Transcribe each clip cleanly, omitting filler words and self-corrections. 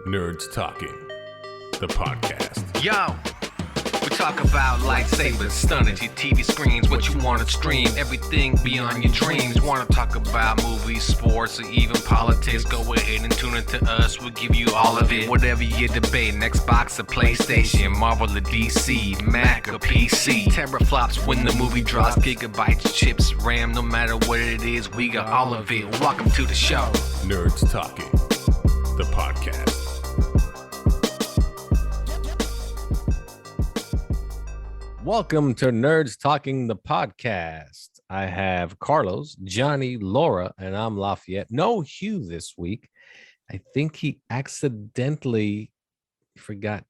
Nerds Talking, the podcast. Yo, we talk about lightsabers, stunning your TV screens, what you want to stream, everything beyond your dreams. Want to talk about movies, sports, or even politics? Go ahead and tune into us. We'll give you all of it. Whatever you're debating, Xbox or PlayStation, Marvel or DC, Mac or PC. Teraflops when the movie drops, gigabytes, chips, RAM, no matter what it is, we got all of it. Welcome to the show. Nerds Talking, the podcast. Welcome to Nerds Talking, the podcast. I have Carlos, Johnny, Laura, and I'm Lafayette. No Hugh this week. I think he accidentally forgot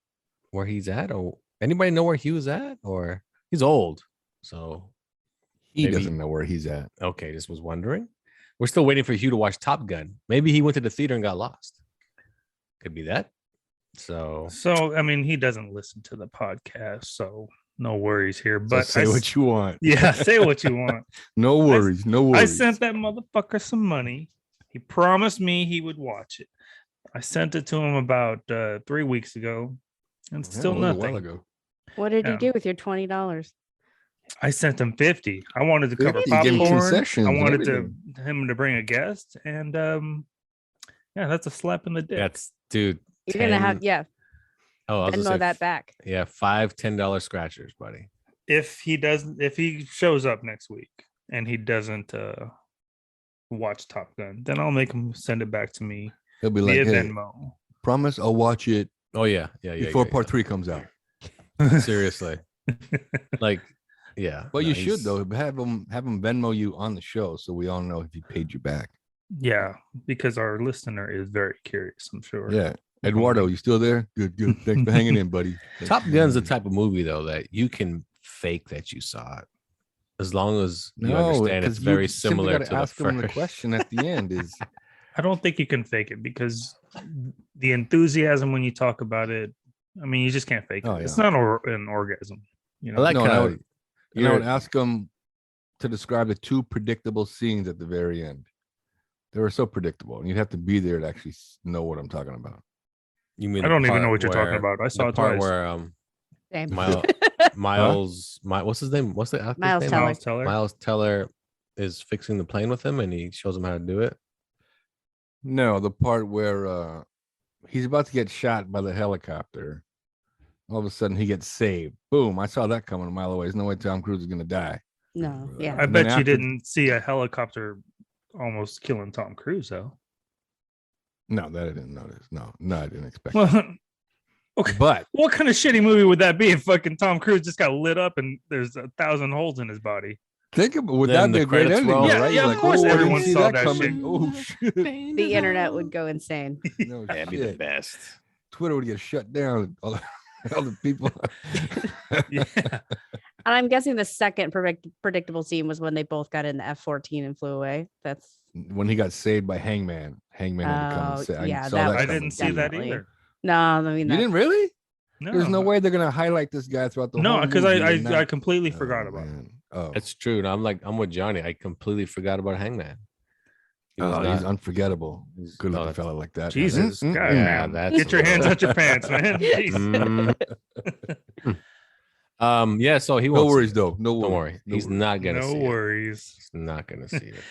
where he's at. Or anybody know where Hugh's at? Or he's old, so he doesn't know where he's at. Okay, just was wondering. We're still waiting for Hugh to watch Top Gun. Maybe he went to the theater and got lost. Could be that. So I mean, he doesn't listen to the podcast, so no worries here. But so say what you want. Yeah, say what you want. No worries. I sent that motherfucker some money. He promised me he would watch it. I sent it to him about 3 weeks ago, and still nothing. What did you do with your $20? I sent him 50. I wanted to cover 50, popcorn. I wanted him to bring a guest, and yeah, that's a slap in the dick. that's dude. You're gonna have and know that back. Yeah, $5-10 scratchers, buddy. If he shows up next week and he doesn't watch Top Gun, then I'll make him send it back to me. He'll be like, hey, Venmo. promise I'll watch it. Oh yeah, before part 3 comes out. Seriously, like, yeah. Well, you should though. Have him Venmo you on the show so we all know if he paid you back. Yeah, because our listener is very curious, I'm sure. Yeah. Eduardo, you still there? Good. Thanks for hanging in, buddy. Top Gun's the type of movie though that you can fake that you saw it, as long as you understand it's very similar to ask him the question at the end is. I don't think you can fake it because the enthusiasm when you talk about it, I mean, you just can't fake it. Yeah. It's not an orgasm. You know, I would ask him to describe the 2 predictable scenes at the very end. They were so predictable, and you'd have to be there to actually know what I'm talking about. You mean I don't even know what you're talking about. I saw it part twice. Where Miles, what's his name? What's the actor's Miles name? Teller. Miles Teller is fixing the plane with him, and he shows him how to do it. No, the part where he's about to get shot by the helicopter. All of a sudden, he gets saved. Boom! I saw that coming a mile away. There's no way Tom Cruise is going to die. No, yeah. I bet you didn't see a helicopter almost killing Tom Cruise, though. No, that I didn't notice. No, I didn't expect. Well, okay, but what kind of shitty movie would that be if fucking Tom Cruise just got lit up and there's 1,000 holes in his body? Think about would that be a great ending? Right? Yeah, of course everyone saw that shit. Oh shit! The internet would go insane. No, That'd be the best. Twitter would get shut down. All the people. Yeah. And I'm guessing the second predictable scene was when they both got in the F-14 and flew away. That's when he got saved by Hangman. Hangman had to come and say, yeah, I didn't see that either. No, I mean, you didn't really? No. There's no way they're gonna highlight this guy throughout the whole No, because movie. I completely forgot about it. Oh, That's true. And I'm with Johnny. I completely forgot about Hangman. he's unforgettable. Good looking fella like that. Jesus, God, Yeah, man. that's Get your hands out your pants, man. Jeez. Yeah. So he No won't worries see it. though. No Don't worries. worry. He's not gonna see No it. worries. He's not gonna see it.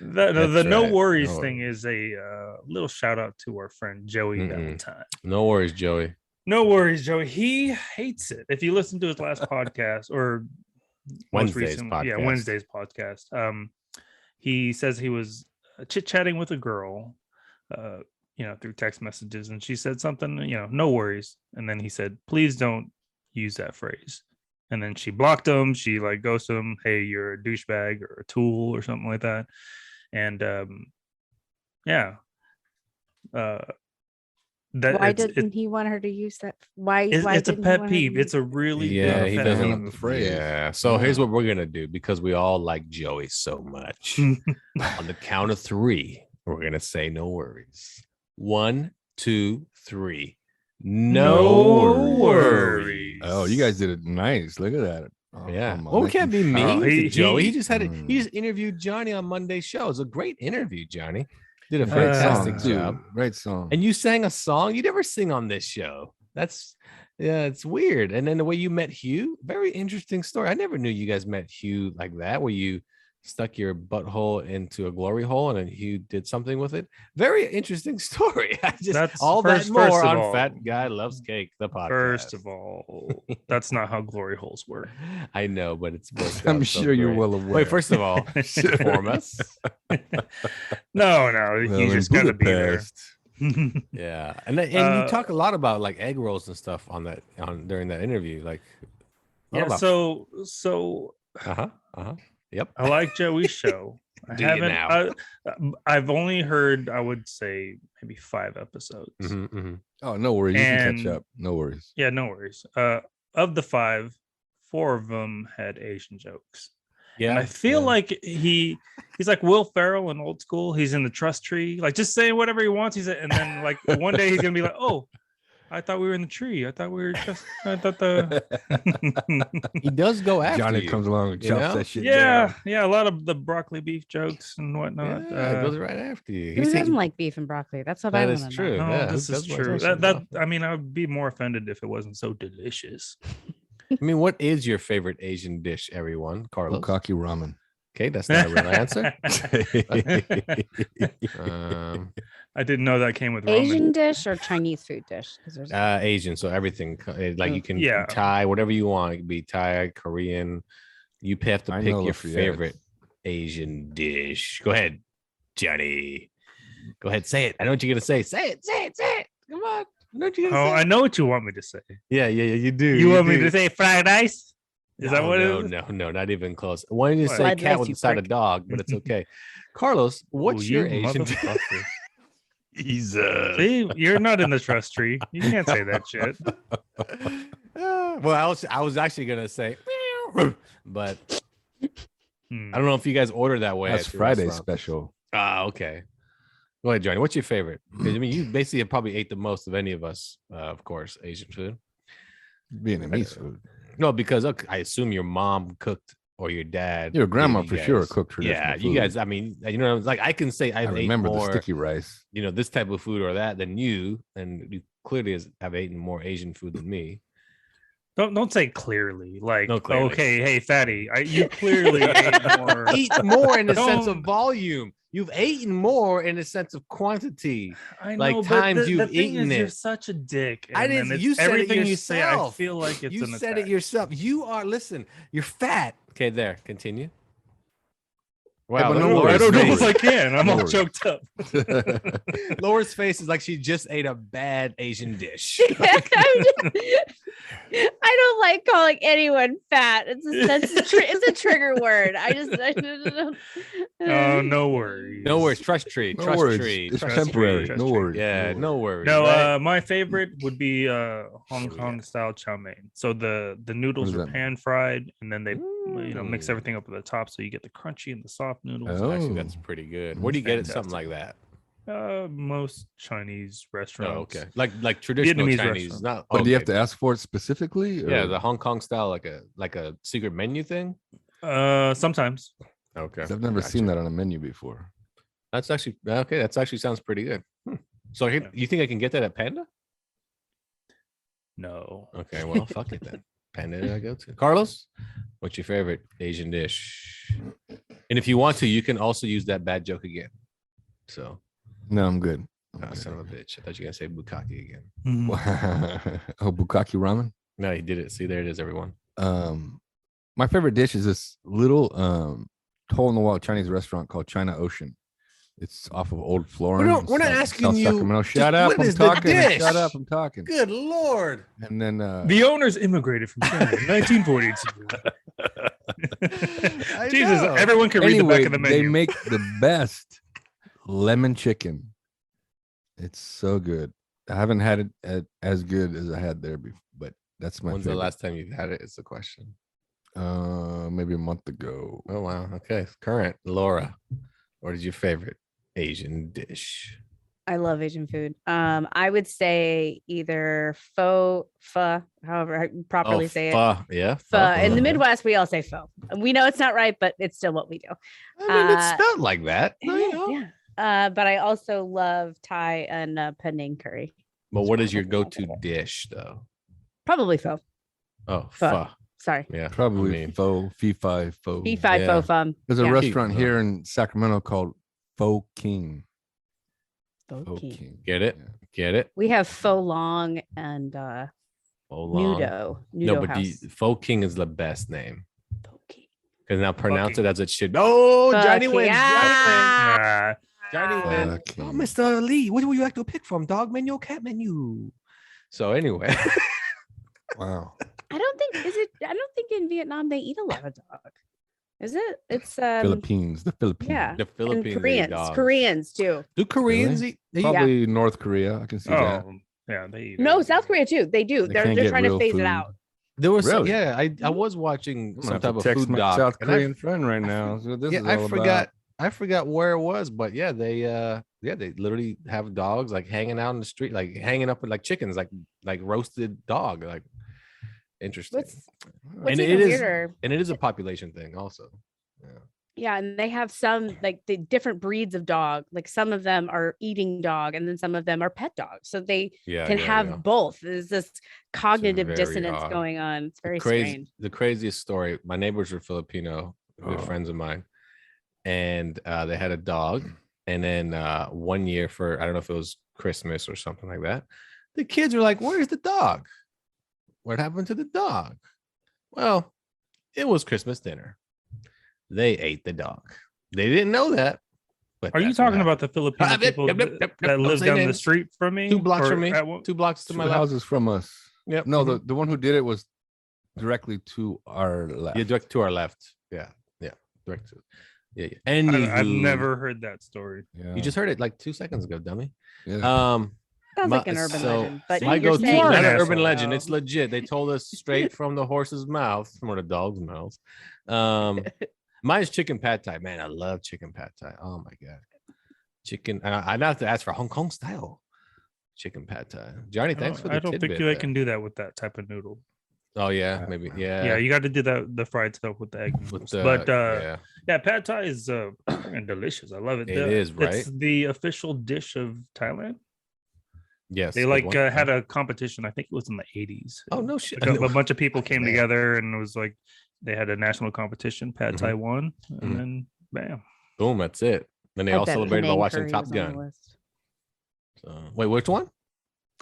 The That's no right. worries No thing is a little shout out to our friend Joey Valentine. No worries, Joey. No worries, Joey. He hates it. If you listen to his last podcast or Wednesday's podcast. Wednesday's podcast, he says he was chit-chatting with a girl, through text messages, and she said something, no worries, and then he said, please don't use that phrase. And then she blocked him. She ghosted him. Hey, you're a douchebag or a tool or something like that. And why didn't he want her to use that? Why it's a didn't he pet want her to peeve. use It's a really Yeah, big he pet doesn't peeve. love the phrase. Yeah. So here's what we're gonna do, because we all like Joey so much. On the count of 3, we're gonna say no worries. 1, 2, 3. No worries. Oh, you guys did it nice. Look at that. Oh, Yeah. come on. Well, it can't be me. Oh, Joey. He just had Mm. he just interviewed Johnny on Monday's show. It was a great interview, Johnny. Did a Great fantastic song, job. too. Great song. And you sang a song. You never sing on this show. That's yeah, it's weird. And then the way you met Hugh, very interesting story. I never knew you guys met Hugh like that, where you stuck your butthole into a glory hole and then Hugh did something with it. Very interesting story. I just That's all first that more of on all. Fat Guy Loves Cake, the podcast. First of all, that's not how glory holes work. I know, but it's worked I'm out so sure you're great. well aware. Wait, first of all, inform us. No, Well, you in just gotta be there. Budapest. Yeah, and you talk a lot about like egg rolls and stuff during that interview. Like, Yeah, so yep. I like Joey's show. I Do you haven't. now? I've only heard, I would say, maybe 5 episodes. Oh, no worries. You can catch And- up. No worries. Yeah, no worries. Of the 5, 4 of them had Asian jokes. Yeah, And I feel like he's like Will Ferrell in Old School. He's in the trust tree, like just saying whatever he wants. And then like one day he's gonna be like, "Oh, I thought we were in the tree. I thought we were just. I thought the." he does go after Johnny you. comes along and you chops know? that shit Yeah, down. a lot of the broccoli beef jokes and whatnot. Yeah, it goes right after you. Who He's doesn't like beef and broccoli? That's what I That want is to know. true. No, Yeah, this who is does like true. Asian That broccoli? I mean, I would be more offended if it wasn't so delicious. I mean, what is your favorite Asian dish, everyone? Carlos. Bukkake ramen. Okay, that's not a real answer. I didn't know that came with ramen. Asian dish or Chinese food dish? Because there's Asian, so everything like you can Yeah. Thai, whatever you want. It could be Thai, Korean. You have to I pick know your Lafayette. favorite Asian dish. Go ahead, Johnny. Go ahead, say it. I know what you're gonna say. Say it. Come on. I know what you're gonna Oh, say. I know what you want me to say. Yeah, you do. You want me do. to say fried rice? Is that what no, it is? No, not even close. I wanted to What? say Fried cat rice, with you inside a prick. dog, but it's okay. Carlos, what's Oh, your you Asian dish? motherfucker. Jesus. See, you're not in the trust tree. You can't say that shit. Well, I was actually gonna say, but Hmm. I don't know if you guys order that way. That's at your Friday's restaurant. special. Ah, okay. Go ahead, Johnny. What's your favorite? 'Cause, I mean, you basically have probably ate the most of any of us, of course, Asian food. Vietnamese food. No, because I assume your mom cooked or your dad. Your grandma gave for you sure guys- cooked traditional Yeah, you food. guys. I mean, you know, like I can say I I've ate remember the more, sticky rice. you know, this type of food or that than you, and you clearly have eaten more Asian food than me. Don't say clearly. Like, No, clearly. okay, hey, fatty, you clearly ate more. Eat more in the sense of Don't- volume. You've eaten more in the sense of quantity. I like, know, but times the you've thing eaten is, you're it. such a dick. I and then didn't. it's You said everything it you say. I yourself. feel like it's you an said it attack. yourself. You are. Listen, you're fat. Okay, there. Continue. Yeah, Wow, but look no at I worries, don't Laura's know no if face. I can. I'm No all worries. choked up. Laura's face is like she just ate a bad Asian dish. I don't like calling anyone fat. It's a trigger word. I don't. Oh, no worries. No worries. Trust tree. No Trust worries. tree. It's Trust temporary. tree. No worries. Yeah, no worries. No, right? my favorite would be Hong Oh, Kong yeah. style chow mein. So the noodles does are that mean? pan fried, and then they mix Mm. everything up at the top, so you get the crunchy and the soft noodles. Oh. Actually, that's pretty good. Where do you get it? Something Fantastic. like that. Most Chinese Oh, restaurants. okay. Like traditional Vietnamese Chinese. restaurant. Not. But do you have okay. to ask for it specifically? Yeah, or- the Hong Kong style, like a secret menu thing. Sometimes. Okay. 'cause I've never seen that on a menu before. That's actually okay. That's actually sounds pretty good. So you think I can get that at Panda? No. Okay, well, fuck it then. Panda did I go to? Carlos, what's your favorite Asian dish? And if you want to, you can also use that bad joke again. So, No, I'm good. I'm oh, good. son of a bitch. I thought you were gonna say bukkake again. Oh, bukkake ramen. No, he did it. See, there it is, everyone. My favorite dish is this little hole in the wall Chinese restaurant called China Ocean. It's off of Old Florence. we're not asking you Sacramento. just Shut up! what I'm is the talking. dish? Shut up! I'm talking. Good lord. And then The owners immigrated from China in 1942. I Jesus, know. everyone can read the anyway, back of the menu. they make the best lemon chicken. It's so good. I haven't had it as good as I had there before, but that's my When's favorite. the last time you've had it? Is the question. Maybe a month ago. Oh wow. Okay. Current. Laura, what is your favorite Asian dish? I love Asian food. I would say either pho, however I properly say it. Pho. Yeah. Pho. In the Okay. Midwest, we all say pho. We know it's not right, but it's still what we do. I mean, it's Uh, spelled like that. No, you know. Yeah. But I also love Thai and Penang curry. But what is your go-to dish though? Probably pho. Oh, Pho. pho. Sorry. Yeah, Probably I mean, fee fi fo. P5 yeah. pho fun. There's a Yeah. restaurant Pho. here in Sacramento called Pho King. Pho Pho king. King. Get it? Yeah. Get it? We have pho long and Hold on. Nudo. No, Nudo but house. Pho King is the best name Pho king. because now pronounce King. it as it should. Oh, Pho Johnny king. wins. Ah! Johnny wins. Pho Oh, King. Mr. Lee, what would you like to pick from? Dog menu, cat menu. So anyway, Wow. I don't think in Vietnam they eat a lot of dog. Is it? It's Philippines. The Philippines. yeah. the And Philippines eat Koreans. dogs. Koreans too. Do Koreans Really? eat? They eat Probably North Korea. I can see that. Oh, yeah, they eat No, it. South Korea too. They do. They They're can't get trying to real phase food. it out. There was Really? yeah, I was watching I'm some gonna type have of to text food my doc. South and I- Korean friend right now. So this is all I forgot. about. I forgot where it was, but yeah, they literally have dogs like hanging out in the street, like hanging up with like chickens, like roasted dog, like interesting. What's And even it is- weirder? And it is a population thing also. Yeah. Yeah, and they have some like the different breeds of dog. Like some of them are eating dog, and then some of them are pet dogs. So they Yeah. can have yeah. both. There's this cognitive very dissonance odd. going on. It's very Crazy. strange. The craziest story. My neighbors were Filipino, good Oh. friends of mine, and they had a dog. And then 1 year for I don't know if it was Christmas or something like that, the kids were like, "Where's the dog? What happened to the dog?" Well, it was Christmas dinner. They ate the dog. They didn't know that. But Are you that's what talking happened. about the Filipino Yep, people yep, yep, yep, that don't live say down the names. street from me? 2 blocks Or from me? at one- 2 blocks to my Two left. houses from us. Yep. No, mhm. the one who did it was directly to our left. Yeah, direct to our left. Yeah, direct to. Yeah. I've Anywho, never heard that story. Yeah. You just heard it like 2 seconds ago, dummy. yeah. Sounds my- like an urban so legend. But my you're go-to, saying not an an urban asshole. legend. It's legit. They told us straight from the horse's mouth, from the dog's mouth. Mine's chicken pad thai. Man, I love chicken pad thai. Oh my god, chicken. I'd have to ask for Hong Kong style chicken pad thai. Johnny, thanks for the I don't think tidbit I there. can do that with that type of noodle. Oh yeah, maybe Yeah, you got to do the fried stuff with the egg With noodles. the, But yeah. yeah, pad thai is freaking delicious. I love it. It is, right? It's the official dish of Thailand. Yes, They good like one. had a competition. I think it was in the 80s. Oh no shit! Like a bunch of people came Man. together and it was like they had a national competition. Pad Thai won, and Mhm. then bam. Boom, that's it. Then they I all bet celebrated by Penang watching curry Top was on the Gun. list. So, wait, which one?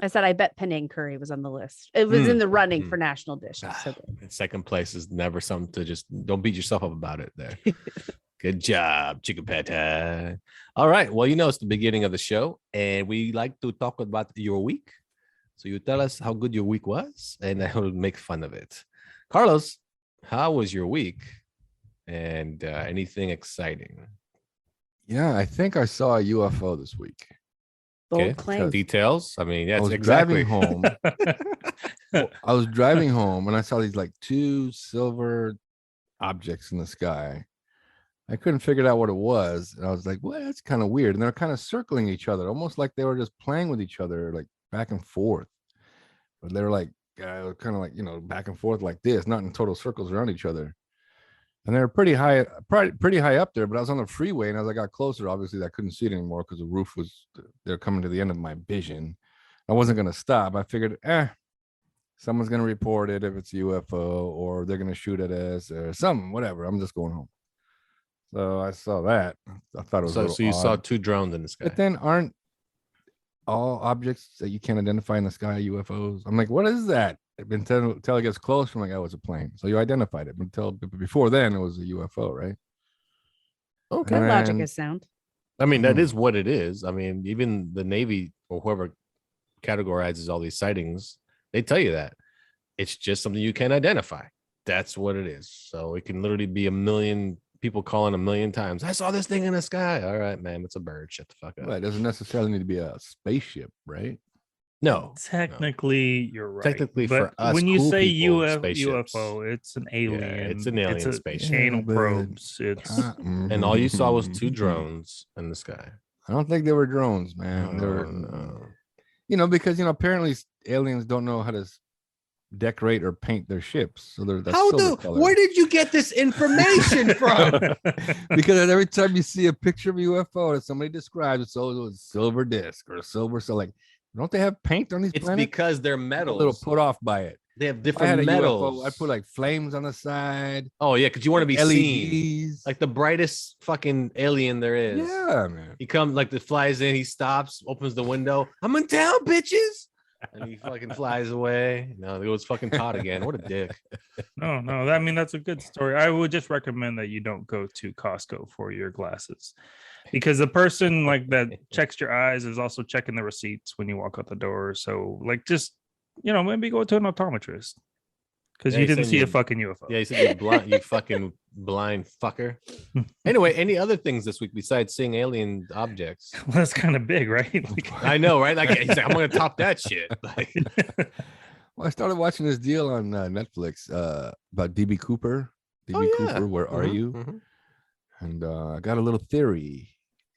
I said I bet Penang curry was on the list. It was in the running for national dish. It's so good. And second place is never something to just don't beat yourself up about it there. Good job, chicken pad thai. All right. Well, it's the beginning of the show, and we like to talk about your week. So you tell us how good your week was, and I will make fun of it. Carlos, how was your week? And anything exciting? Yeah, I think I saw a UFO this week. Bold claim. Details? I mean, I yes, was exactly. driving home. I was driving home and I saw these like 2 silver objects in the sky. I couldn't figure out what it was. And I was like, well, that's kind of weird. And they're kind of circling each other, almost like they were just playing with each other, like back and forth. But they were like, kind of like, back and forth like this, not in total circles around each other. And they were pretty high up there, but I was on the freeway, and as I got closer, obviously I couldn't see it anymore because the roof they're coming to the end of my vision. I wasn't going to stop. I figured, someone's going to report it if it's a UFO, or they're going to shoot at us or something, whatever. I'm just going home. So I saw that. I thought it was So you saw odd. 2 drones in the sky. But then aren't all objects that you can't identify in the sky UFOs? I'm like, what is that? Until it gets close, I'm like, oh, it's a plane. So you identified it. But before then, it was a UFO, right? Okay. That logic And- is sound. I mean, that Hmm. is what it is. I mean, even the Navy or whoever categorizes all these sightings, they tell you that it's just something you can't identify. That's what it is. So it can literally be a million people calling a million times. I saw this thing in the sky. All right, man, it's a bird. Shut the fuck up. Well, it doesn't necessarily need to be a spaceship, right? No, Technically, you're right. Technically, but for us when you cool say people, spaceships. UFO, it's an alien. it's an alien spaceship. Anal Yeah, but- probes. It's and all you saw was 2 drones in the sky. I don't think they were drones, man. They were, Oh, no. because apparently aliens don't know how to decorate or paint their ships. So that's How silver do? color. Where did you get this information from? Because every time you see a picture of a UFO that somebody describes, it's always a silver disc or a silver. So like, don't they have paint on these It's planets? because they're I'm a metals. little put off by it. They have If I had different a metals. UFO, I'd put like flames on the side. Oh yeah, because you want to be seen. LEDs. Like the brightest fucking alien there is. Yeah, man. He comes like the flies in, he stops, opens the window. I'm in town, bitches. And he fucking flies away. No, it was fucking caught again. What a dick. No, I mean that's a good story. I would just recommend that you don't go to Costco for your glasses, because the person like that checks your eyes is also checking the receipts when you walk out the door. So like, just maybe go to an optometrist, because Yeah, you he didn't said see you- a fucking UFO. Yeah, he said you're blind, you fucking blind fucker. Anyway, any other things this week besides seeing alien objects? Well, that's kind of big, right? Like, I know, right? Like he's like, I'm gonna top that shit. Like, Well, I started watching this deal on Netflix about DB Cooper. DB oh, yeah. Cooper, where are Mhm, you? mhm. And I got a little theory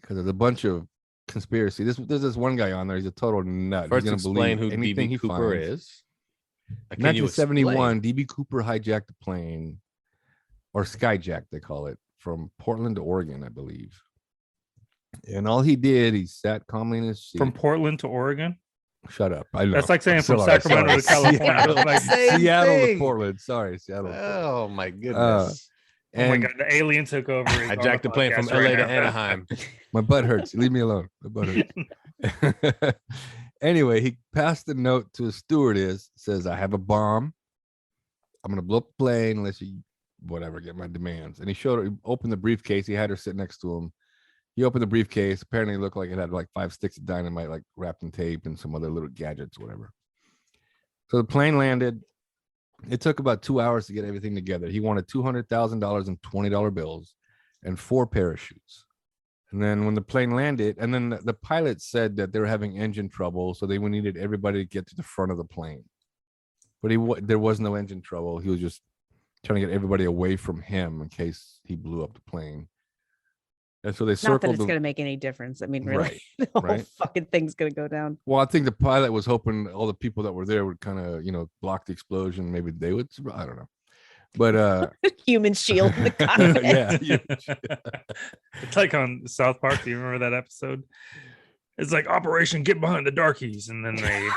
because there's a bunch of conspiracy. There's this one guy on there. He's a total nut. First, He's gonna explain who believe anything DB he Cooper finds. is. Can you 1971, explain? DB Cooper hijacked a plane, or skyjacked, they call it, from Portland to Oregon, I believe. And all he did, he sat calmly in his seat. from Portland to Oregon. Shut up. I know. That's like saying I'm from sorry, Sacramento to sorry. California. Seattle, Like, Same Seattle to thing. Portland. Sorry, Seattle. to Portland. Oh my goodness. oh my And god, the alien took over. He's I on jacked the plane from podcast LA right to now. Anaheim. my butt hurts. Leave me alone. My butt hurts. Anyway, he passed the note to a stewardess. Says, "I have a bomb. I'm gonna blow up the plane unless you, whatever, get my demands." And he opened the briefcase. He had her sit next to him. He opened the briefcase. Apparently, it looked like it had like 5 sticks of dynamite, like wrapped in tape, and some other little gadgets, whatever. So the plane landed. It took about 2 hours to get everything together. He wanted $200,000 in $20 bills and 4 parachutes. And then when the plane landed, and then the pilot said that they were having engine trouble, so they needed everybody to get to the front of the plane. But there was no engine trouble. He was just trying to get everybody away from him in case he blew up the plane. And so they Not that circled it's the going to make any difference. I mean, really, Right, the whole right. fucking thing's going to go down. Well, I think the pilot was hoping all the people that were there would kind of, block the explosion. Maybe they would. I don't know. But Human shield in the cockpit. yeah, It's like on South Park. Do you remember that episode? It's like Operation Get Behind the Darkies, and then they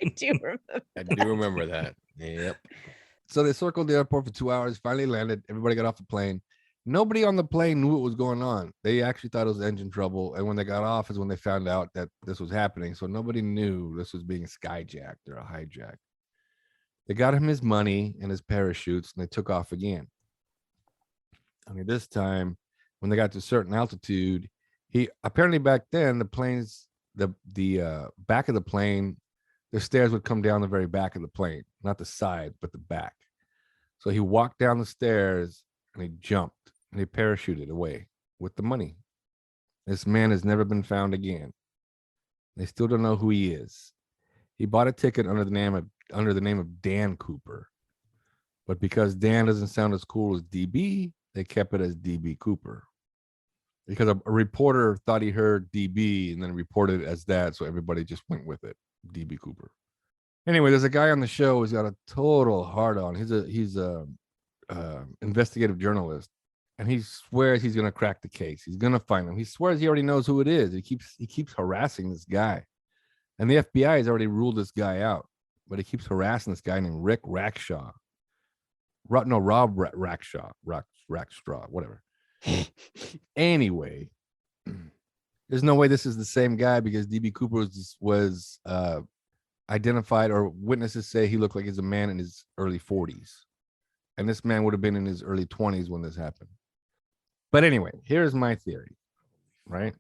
I do remember. I do remember that. Yep. So they circled the airport for 2 hours, finally landed. Everybody got off the plane. Nobody on the plane knew what was going on. They actually thought it was engine trouble. And when they got off is when they found out that this was happening. So nobody knew this was being skyjacked or a hijack. They got him his money and his parachutes, and they took off again. I mean, this time, when they got to a certain altitude, he apparently back then, the planes, the back of the plane, the stairs would come down the very back of the plane, not the side, but the back. So he walked down the stairs and he jumped and he parachuted away with the money. This man has never been found again. They still don't know who he is. He bought a ticket under the name of Dan Cooper. But because Dan doesn't sound as cool as DB, they kept it as DB Cooper. Because a reporter thought he heard DB and then reported it as that, so everybody just went with it, DB Cooper. Anyway, there's a guy on the show who's got a total hard on. He's a investigative journalist, and he swears he's gonna crack the case. He's gonna find him. He swears he already knows who it is. He keeps harassing this guy, and the FBI has already ruled this guy out, but he keeps harassing this guy named Rick Rackshaw. Rob Rackshaw, Rackstraw, whatever. Anyway, there's no way this is the same guy because DB Cooper was identified, or witnesses say he looked like he's a man in his early 40s. And this man would have been in his early 20s when this happened. But anyway, here's my theory, right?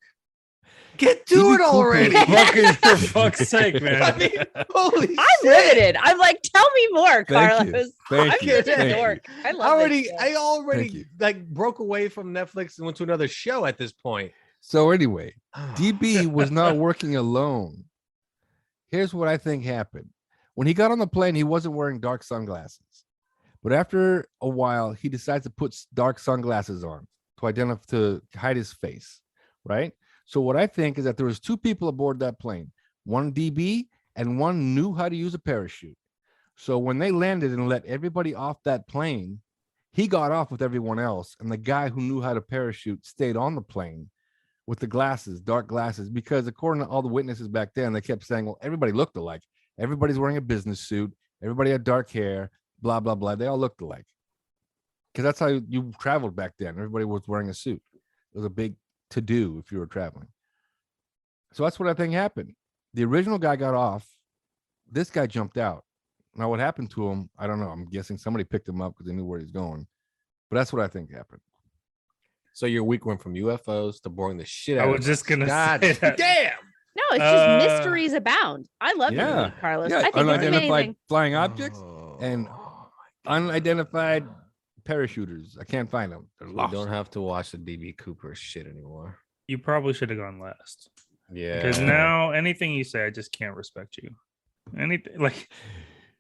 Get to DB it already. for fuck's sake, man. I mean, holy I'm shit. riveted. I'm like, tell me more, Thank you. Carlos. Thank I'm you. such a Thank you. dork. I I love already Thank you. like broke away from Netflix and went to another show at this point. So anyway, DB was not working alone. Here's what I think happened. When he got on the plane, he wasn't wearing dark sunglasses. But after a while, he decides to put dark sunglasses on to hide his face, right? So what I think is that there was 2 people aboard that plane, one DB and one knew how to use a parachute. So when they landed and let everybody off that plane, he got off with everyone else. And the guy who knew how to parachute stayed on the plane with the glasses, dark glasses, because according to all the witnesses back then, they kept saying, well, everybody looked alike. Everybody's wearing a business suit. Everybody had dark hair, blah, blah, blah. They all looked alike. Because that's how you traveled back then. Everybody was wearing a suit. It was a big to-do if you were traveling. So that's what I think happened. The original guy got off. This guy jumped out. Now, what happened to him, I don't know. I'm guessing somebody picked him up because they knew where he's going. But that's what I think happened. So your week went from UFOs to boring the shit out I of was just gonna God say that. damn. No, it's just mysteries abound. I love Yeah. it, Carlos. Yeah, I think it's unidentified amazing. flying objects and Oh, unidentified parachuters. I can't find them. They're we lost. don't have to watch the DB Cooper shit anymore. You probably should have gone last. Yeah. Because now anything you say, I just can't respect you. Anything like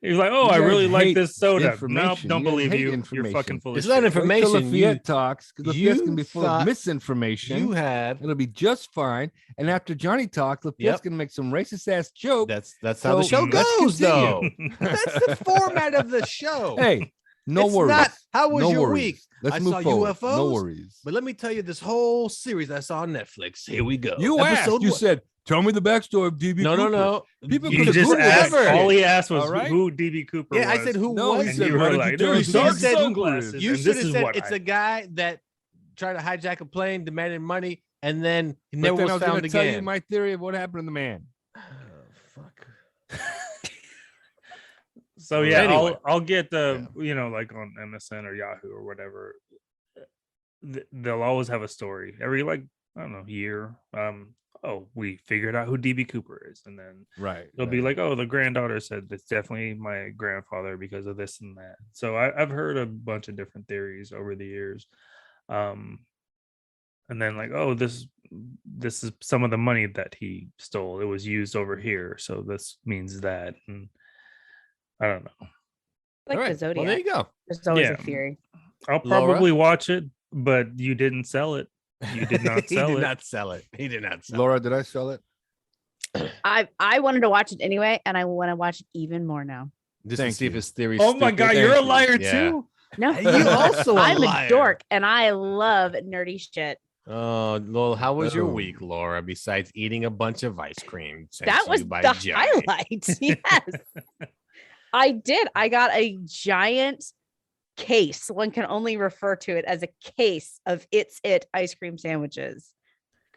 he's like, oh, You I guys really like hate this soda. Nope, information. don't You guys believe hate you. You're information. fucking full It's of not shit. information. Wait till Lafayette You- talks, because Lafayette's you gonna be full thought- of misinformation. You had It'll be just fine. And after Johnny talks, Lafayette's Yep. gonna make some racist ass joke. that's how the So, show let's goes, though. continue. That's the format of the show. Hey, no It's worries. not, how was no your worries. week? Let's I move saw forward. UFOs, No worries. But let me tell you this whole series I saw on Netflix. Here we go. You asked. You one. said, "Tell me the backstory of DB." No, no, Cooper." no. People You could've just Googled that asked. shit. All he asked was All right? who DB Cooper Yeah, was. I said who No, he was and said, you "Why were did like, you tell there's us dark who said who sunglasses. You and should this have is said what it's I a guy that tried to hijack a plane, demanded money, and then he But never then was I was going found to tell you again. my theory of what happened to the man. Fuck. So yeah, Anyway. I'll get the like on MSN or Yahoo or whatever. They'll always have a story every I don't know year. Oh, we figured out who DB Cooper is, and then Right. they'll be like, oh, the granddaughter said it's definitely my grandfather because of this and that. So I've heard a bunch of different theories over the years. And then like, oh, this is some of the money that he stole. It was used over here, so this means that. And I don't know. Like All right. the Zodiac. Well, there you go. There's always Yeah. a theory. I'll Laura? probably watch it, but you didn't sell it. You did not he sell did it. not sell it. He did not sell Laura, did I sell it? I wanted to watch it anyway, and I want to watch it even more now. it. Just to Thank see if you. his theory. Oh my god, you're a liar Yeah. too. No, You also a I'm liar. a dork, and I love nerdy shit. Oh, well, how was your Boom. week, Laura? Besides eating a bunch of ice cream, sent That to was you by the Johnny? highlight. Yes, I did. I got a giant case. One can only refer to it as a case of It's It ice cream sandwiches,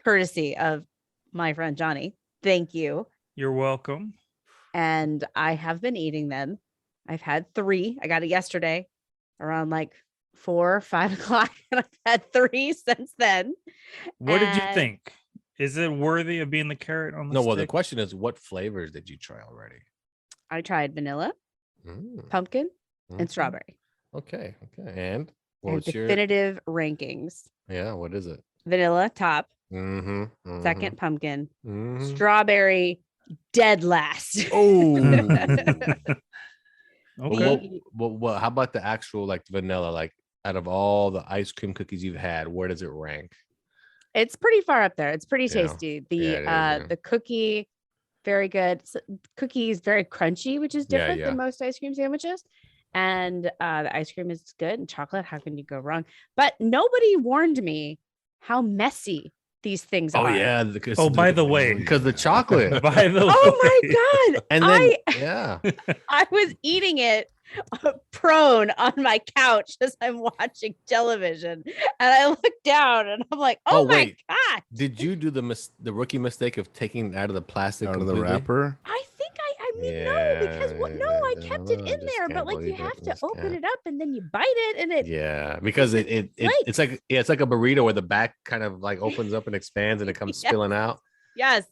courtesy of my friend Johnny. Thank you. You're welcome. And I have been eating them. I've had 3. I got it yesterday around like 4 or 5 o'clock, and I've had 3 since then. What did you And- think? Is it worthy of being the carrot on the No, well, the stick? question is, what flavors did you try already? I tried vanilla, Mm, pumpkin, mhm. and strawberry. Okay, okay. And I have what's your? definitive rankings. Yeah, what is it? Vanilla top, Mm-hmm. second pumpkin, Mm-hmm. strawberry dead last. Oh. Okay. What? How about the actual like vanilla? Like out of all the ice cream cookies you've had, where does it rank? It's pretty far up there. It's pretty Yeah. tasty. The Yeah, it is, yeah. the cookie, very good. Cookie is very crunchy, which is Yeah, different yeah. than most ice cream sandwiches. And the ice cream is good. And chocolate, how can you go wrong? But nobody warned me how messy these things Oh are. yeah. Because Oh, by the way. because the chocolate. By the Oh way, my god! And then yeah. I was eating it prone on my couch as I'm watching television, and I look down and I'm like, Oh, "Oh, my wait. god!" Did you do the rookie mistake of taking it out of the plastic Out of the completely? wrapper? I think I mean no, because I kept it in there, but like you have to open it up and then you bite it, and it Yeah, because it's flakes. like it's like a burrito where the back kind of like opens up and expands and it comes Yes. spilling out. yes,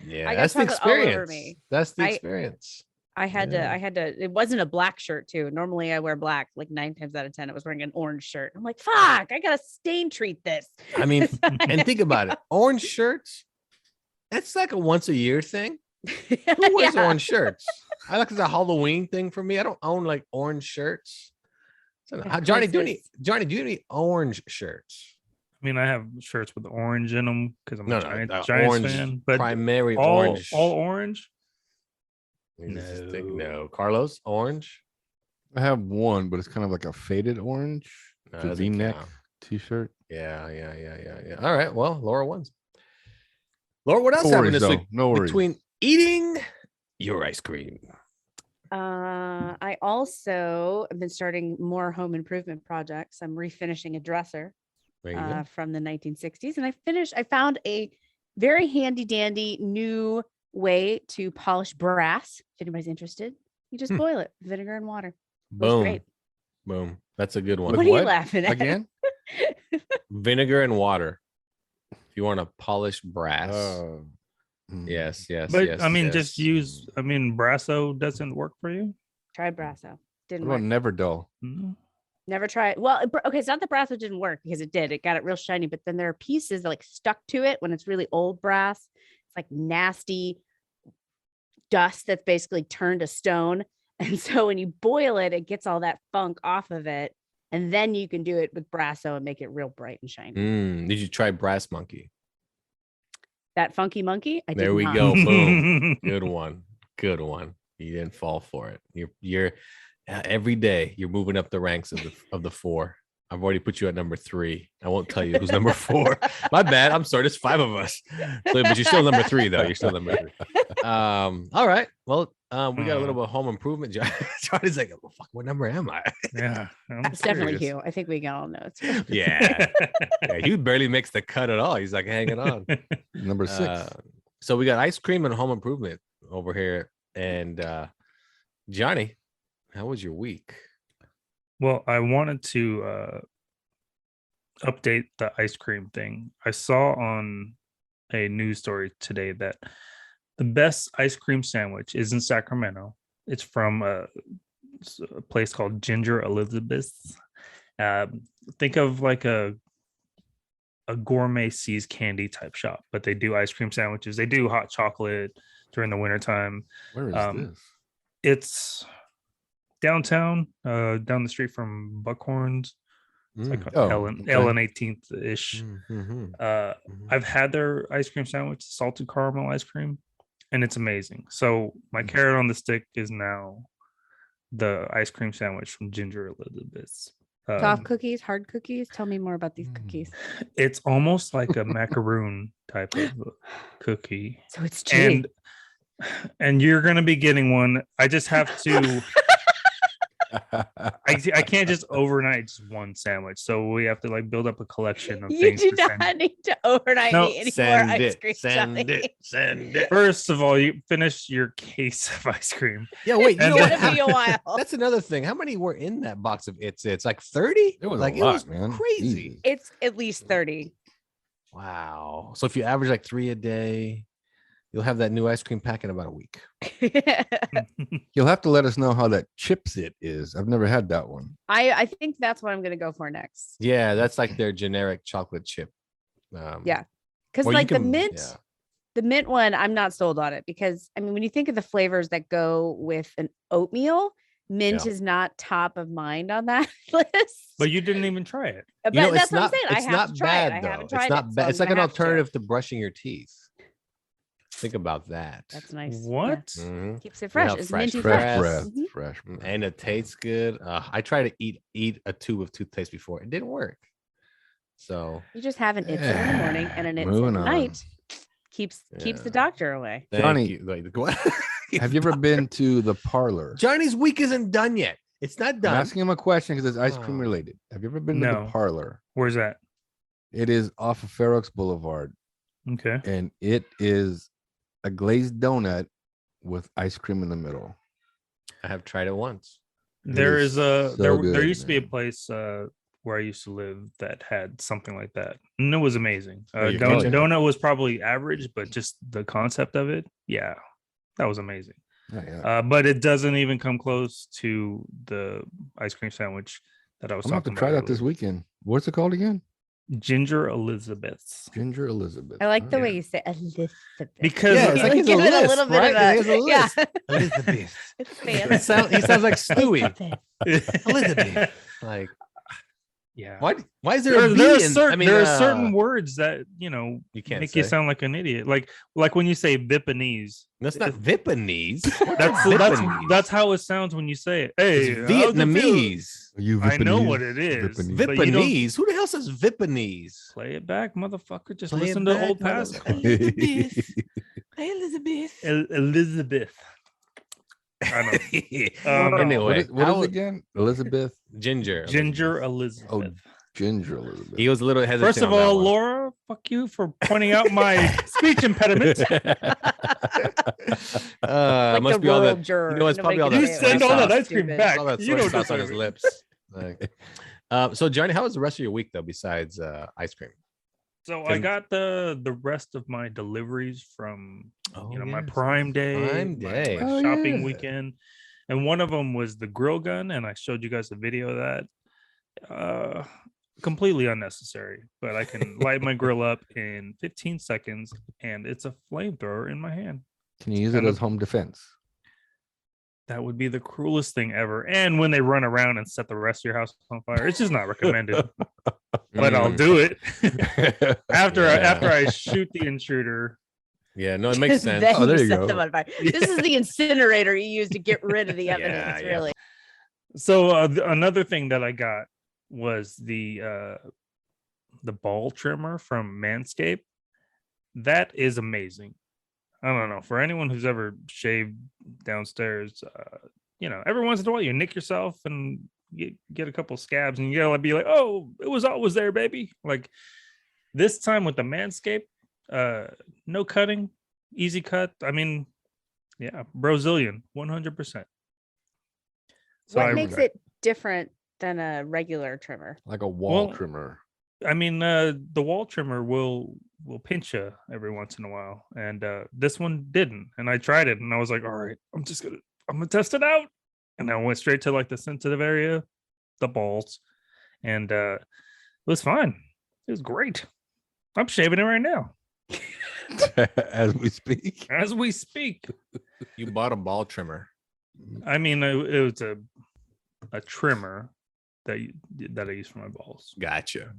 Yeah, I got that's the chocolate all over experience. me. That's the I- experience. I had to. It wasn't a black shirt too. Normally I wear black. Like 9 times out of 10, I was wearing an orange shirt. I'm like, fuck, I gotta stain treat this. I mean, and think about it. Orange shirts, it's like a once a year thing. Who wears Yeah. orange shirts? I like it's a Halloween thing for me. I don't own like orange shirts. So, Of Johnny, do course you have any orange shirts? I mean, I have shirts with orange in them because I'm No, a no, Giants orange fan. But primary all orange. orange. No. Carlos, orange. I have one, but it's kind of like a faded orange. No, It's a doesn't V-neck count. t-shirt. Yeah. All right. Well, Laura wins. Laura, what else No happened worries, this though. week? No worries. Between eating your ice cream. I also have been starting more home improvement projects. I'm refinishing a dresser There you go. from the 1960s, and I found a very handy dandy new way to polish brass. If anybody's interested, you just boil it, vinegar and water. Works Boom. great. Boom. That's a good one. What are you laughing at? Again? Vinegar and water. If you want to polish brass. Yes. But I mean, yes. just use. I mean, Brasso doesn't work for you. Tried Brasso. Didn't What work. about Never Dull? Mhm. Never tried. Well, okay, it's not that Brasso didn't work because it did. It got it real shiny, but then there are pieces that like stuck to it when it's really old brass. It's like nasty dust that's basically turned to stone. And so when you boil it, it gets all that funk off of it. And then you can do it with Brasso and make it real bright and shiny. Did you try Brass Monkey? That funky monkey. I There did we not. go. Boom. Good one. You didn't fall for it. You're every day you're moving up the ranks of the four. I've already put you at number 3. I won't tell you who's number 4. My bad. I'm sorry. There's 5 of us. So, but you're still number 3 though. You're still number 3. All right. Well, we got a little bit of home improvement. Johnny's like, well, fuck, what number am I? Yeah, I'm It's definitely curious. Hugh. I think we all know it's Yeah. He barely makes the cut at all. He's like hanging on. Number 6. So we got ice cream and home improvement over here. And Johnny, how was your week? Well, I wanted to update the ice cream thing. I saw on a news story today that the best ice cream sandwich is in Sacramento. It's from a place called Ginger Elizabeth's. Think of like a gourmet seas candy type shop, but they do ice cream sandwiches. They do hot chocolate during the wintertime. Where is this? It's downtown, down the street from Buckhorn's. It's like Ellen 18th ish. I've had their ice cream sandwich, salted caramel ice cream, and it's amazing. So my carrot on the stick is now the ice cream sandwich from Ginger Elizabeth's. soft cookies, hard cookies. Tell me more about these cookies. It's almost like a macaroon type of cookie. So it's chewy. And you're gonna be getting one. I just have to. I can't just overnight just one sandwich, so we have to like build up a collection of You things. do to send. not need to overnight No, me any more ice cream. Send it. First of all, you finish your case of ice cream. Yeah, wait. You And know It's what? gonna be a while. That's another thing. How many were in that box of It's like 30? It was like a lot, man. crazy. Jesus. It's at least 30. Wow. So if you average like 3 a day, you'll have that new ice cream pack in about a week. You'll have to let us know how that Chips It is. I've never had that one. I think that's what I'm gonna go for next. Yeah, that's like their generic chocolate chip. Yeah. Because well, you like the can- mint, yeah. the mint one, I'm not sold on it because I mean, when you think of the flavors that go with an oatmeal, mint Yeah. is not top of mind on that list. But you didn't even try it. But You know, that's it's what not, I'm saying. I it's have not to try bad it. I though. haven't It's tried not it. bad. So It's I'm like an gonna have to. alternative to brushing your teeth. Think about that. That's nice. Yeah. What? Mhm. Keeps it fresh. how It's fresh minty breath. Fresh fresh. breath. Mhm. Fresh breath. And it tastes good. I tried to eat a tube of toothpaste before. It didn't work. So You just have an it's in the morning and an it's at Moving on. night. Keeps the doctor away. thank Johnny, you. Like, what? Have you ever been to the parlor? Johnny's week isn't done yet. It's not I'm done. asking him a question because it's ice cream Oh. related. Have you ever been to No. the parlor? Where's that? It is off of Fair Oaks Boulevard, Okay. and it is a glazed donut with ice cream in the middle. I have tried it once. There is is a so there good, used to be a man. place where I used to live that had something like that, and it was amazing. Oh, your kitchen? Donut was probably average, but just the concept of it, yeah, that was amazing. Oh, yeah. But it doesn't even come close to the ice cream sandwich that I was I'm gonna have to talking try about that this earlier. weekend. What's it called again? Ginger Elizabeth's. Ginger Elizabeth. I like the Oh, way you say Elizabeth. Because Yeah, it's like he's a give it a lisp, little bit right? of a He has a lisp. yeah. Elizabeth. It's fancy. He sounds like Stewie. Elizabeth. Elizabeth. Like, Yeah. Why is there a There are B in? certain, I mean, there are certain words that you can't make say. you sound like an idiot. Like when you say Vietnamese. That's not Vietnamese. That's how it sounds when you say it. Hey, It's Vietnamese. I know what it is. Vietnamese. But you don't Vietnamese. Who the hell says Vietnamese? play it back, motherfucker. Just Play it listen to back, old past. Elizabeth. Hey, Elizabeth. Elizabeth. I know. Anyway, what is it again? Elizabeth. Ginger. Ginger Elizabeth. Oh, Ginger Elizabeth. He was a little hesitant. First of on that all, one. Laura, fuck you for pointing out my speech impediment. Must be all that. juror. You know, it's probably all Nobody that. can You soy send all that sauce. ice cream Stupid. back. All that You soy don't sauce on his deserve it. lips. Like, so Johnny, how was the rest of your week though? Besides ice cream? So I got the rest of my deliveries from my yes. Prime Day, Prime Day. my Oh, shopping yeah. weekend, and one of them was the grill gun, and I showed you guys a video of that. Completely unnecessary, but I can light my grill up in 15 seconds, and it's a flamethrower in my hand. Can you use it as home defense? That would be the cruelest thing ever. And when they run around and set the rest of your house on fire, it's just not recommended. But I'll do it after I shoot the intruder. Yeah, no, it makes sense. Then Oh, there you set go. them on fire. This is the incinerator you use to get rid of the evidence. Yeah. Really. So another thing that I got was the ball trimmer from Manscaped. That is amazing. I don't know, for anyone who's ever shaved downstairs, every once in a while you nick yourself and get a couple scabs and you gotta be like, oh, it was always there, baby. Like this time with the Manscaped, no cutting, easy cut. I mean, yeah, Brazilian, 100%. So What makes it different than a regular trimmer? Like a wall trimmer. I mean, the wall trimmer will pinch you every once in a while, and this one didn't. And I tried it, and I was like, all right, I'm gonna test it out. And I went straight to like the sensitive area, the balls, and it was fine. It was great. I'm shaving it right now As we speak. as we speak. You bought a ball trimmer. I mean, it was a trimmer that I use for my balls. Gotcha.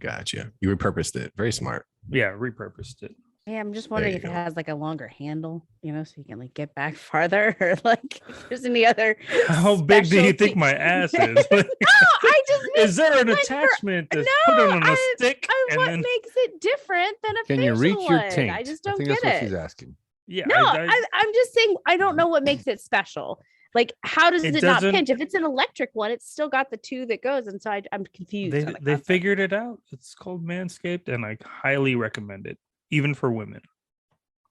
You repurposed it. Very smart. Yeah, repurposed it. Yeah, I'm just wondering you if it go. has like a longer handle, so you can like get back farther, or like if there's any other. How big do you specialty- think my ass is? No, I just mean, Is there an like, for- attachment that's no, put on a stick? what And then, makes it different than a Can you facial reach your one? taint? I just don't think get that's what it. she's asking. yeah, No, I'm just saying I don't know what makes it special. Like, how does It it not doesn't- pinch? If it's an electric one, it's still got the two that goes inside. I'm confused. they on the they concept. figured it out. It's called Manscaped, and I highly recommend it, even for women.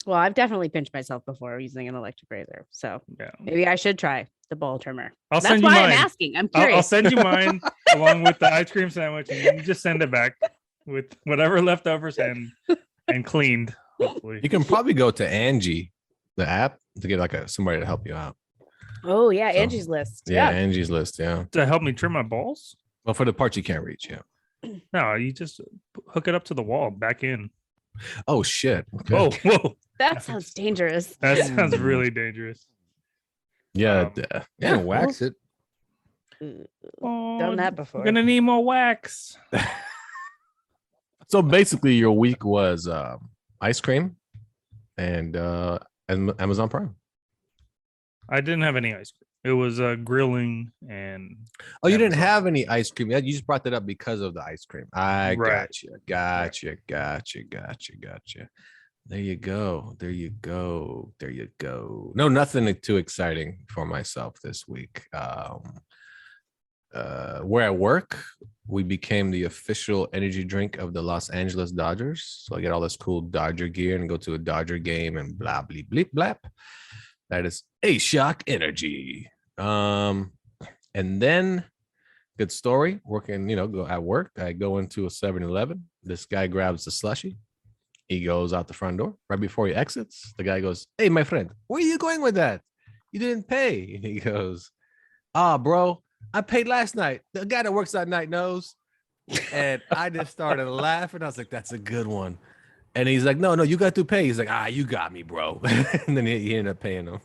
Well, I've definitely pinched myself before using an electric razor, so Yeah, maybe I should try the bowl trimmer. I'll That's send you why mine. I'm asking. I'm I'll curious. send you mine along with the ice cream sandwich, and you just send it back with whatever leftovers and cleaned. Hopefully, You can probably go to Angie, the app, to get like somebody to help you out. Oh yeah, So, Angie's List. Yeah, Yeah. Angie's List. Yeah. to help me trim my balls. Well, for the parts you can't reach. Yeah. No, you just hook it up to the wall, back in. Oh shit. Okay. Whoa, That sounds dangerous. that sounds really dangerous. Yeah. Um, Yeah, wax it. Oh, Done that before. I'm gonna need more wax. So basically, your week was ice cream and Amazon Prime. I didn't have any ice cream. It was Oh, grilling and you didn't Amazon. have any ice cream. Yeah, you just brought that up because of the ice cream. I Right. gotcha. There you go. No, nothing too exciting for myself this week. We're at work. We became the official energy drink of the Los Angeles Dodgers. So I get all this cool Dodger gear and go to a Dodger game and blah, bleep, bleep, blap. That is a shock energy. And then good story working, go at work. I go into a 7-Eleven. This guy grabs the slushie. He goes out the front door. Right before he exits, the guy goes, "Hey, my friend, where are you going with that? You didn't pay." And he goes, "Bro, I paid last night. The guy that works that night knows." And I just started laughing. I was like, "That's a good one." And he's like, No, you got to pay. He's like, "You got me, bro." And then he ended up paying him.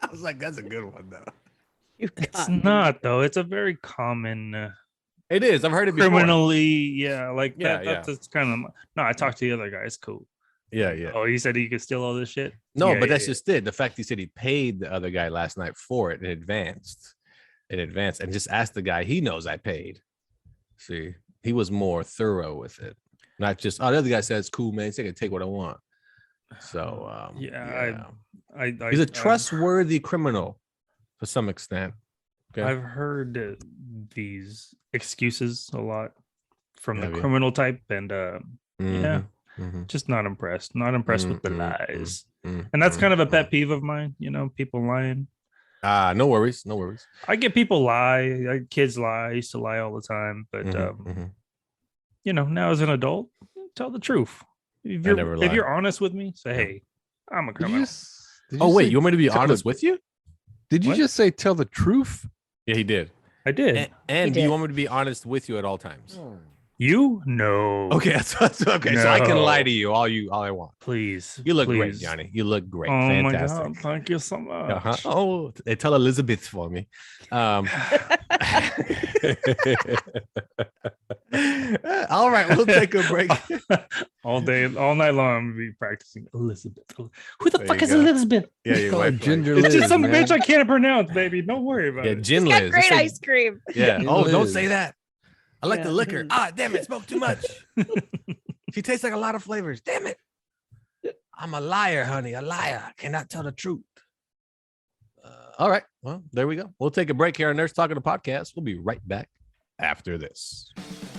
I was like, "That's a good one, though." You It's got me. not though. It's a very common. It is. I've heard it before. criminally, yeah, like Yeah, that. yeah. That's kind of no. I talked to the other guy. It's cool. Yeah, yeah. Oh, he said he could steal all this shit. No, Yeah, but that's yeah, just it. The fact he said he paid the other guy last night for it in advance, and just asked the guy. He knows I paid. See, he was more thorough with it, not just. Oh, the other guy says, "Cool, man. So I can take what I want." So, he's a trustworthy criminal to some extent. Okay. I've heard these excuses a lot from the Have you? criminal type, and yeah, Mhm. just not impressed. Not impressed with the Mm, mm, lies, mm, and that's mm, kind of a mm. pet peeve of mine. People lying. No worries, no worries. I get people lie. Kids lie. I used to lie all the time, but Mhm. now as an adult, tell the truth. If never lie. you're honest with me, say, Yeah. hey, I'm a Did you criminal. did Oh wait, say you want me to be tell the- honest with you? Did you What? just say tell the truth? Yeah, he did. I did. And do you did. want me to be honest with you at all times? You? No. Okay, okay. So I can lie No. to you all I want. please. You look great, please. Johnny. You look great. Oh Fantastic. my god! Thank you so much. Uh-huh. Oh, tell Elizabeth for me. All right, we'll take a break. All day, all night long, I'm gonna be practicing Elizabeth. Who the There fuck you is go. Elizabeth? Yeah, your Call her wife. Ginger It's Liz, just some man. bitch I can't pronounce, baby. Don't worry about Yeah, it. Gin He's got Liz. great Just say- ice cream. Yeah. Gin Oh, don't Liz. say that. I like the Yeah. liquor. Damn it, spoke too much. She tastes like a lot of flavors. Damn it. I'm a liar, honey. A liar. I cannot tell the truth. All right. Well, there we go. We'll take a break here on Nurse Talking the Podcast. We'll be right back after this.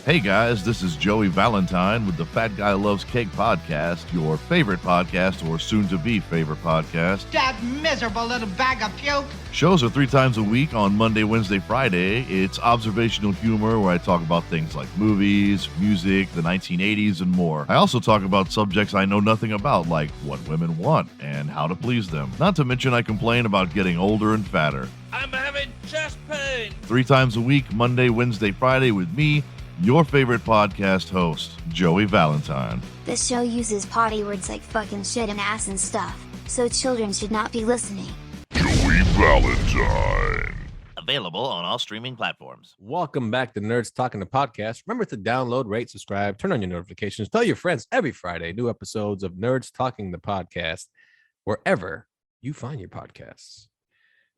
Hey guys, this is Joey Valentine with the Fat Guy Loves Cake podcast, your favorite podcast or soon to be favorite podcast. That miserable little bag of puke. Shows are 3 times a week on Monday, Wednesday, Friday. It's observational humor where I talk about things like movies, music, the 1980s, and more. I also talk about subjects I know nothing about, like what women want and how to please them. Not to mention I complain about getting older and fatter. I'm having chest pain. 3 times a week, Monday, Wednesday, Friday with me, your favorite podcast host, Joey Valentine. This show uses potty words like fucking shit and ass and stuff, so children should not be listening. Joey Valentine. Available on all streaming platforms. Welcome back to Nerds Talking the Podcast. Remember to download, rate, subscribe, turn on your notifications, tell your friends every Friday, new episodes of Nerds Talking the Podcast, wherever you find your podcasts.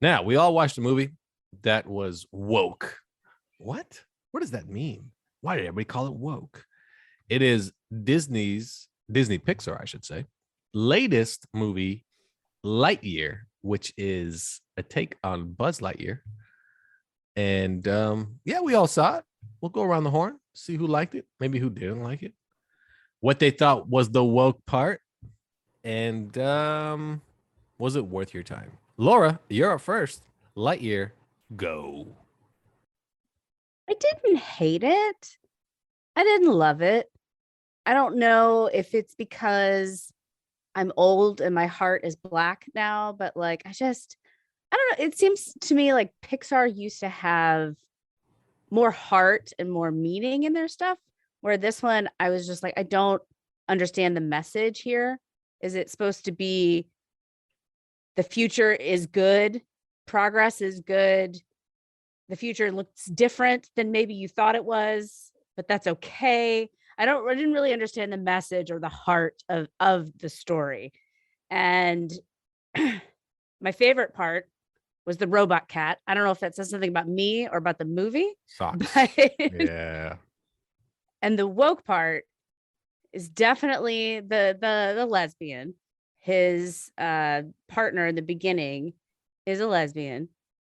Now, we all watched a movie that was woke. What? What does that mean? Why did everybody call it woke? It is Disney Pixar, I should say, latest movie, Lightyear, which is a take on Buzz Lightyear. And yeah, we all saw it. We'll go around the horn, see who liked it, maybe who didn't like it, what they thought was the woke part, and was it worth your time? Laura, you're up first. Lightyear, go. I didn't hate it. I didn't love it. I don't know if it's because I'm old and my heart is black now, but like I don't know. It seems to me like Pixar used to have more heart and more meaning in their stuff, where this one I was just like, I don't understand the message here. Is it supposed to be the future is good, progress is good, the future looks different than maybe you thought it was, but that's okay. I didn't really understand the message or the heart of the story. And my favorite part was the robot cat. I don't know if that says something about me or about the movie. Socks. But Yeah. and the woke part is definitely the lesbian. His partner in the beginning is a lesbian.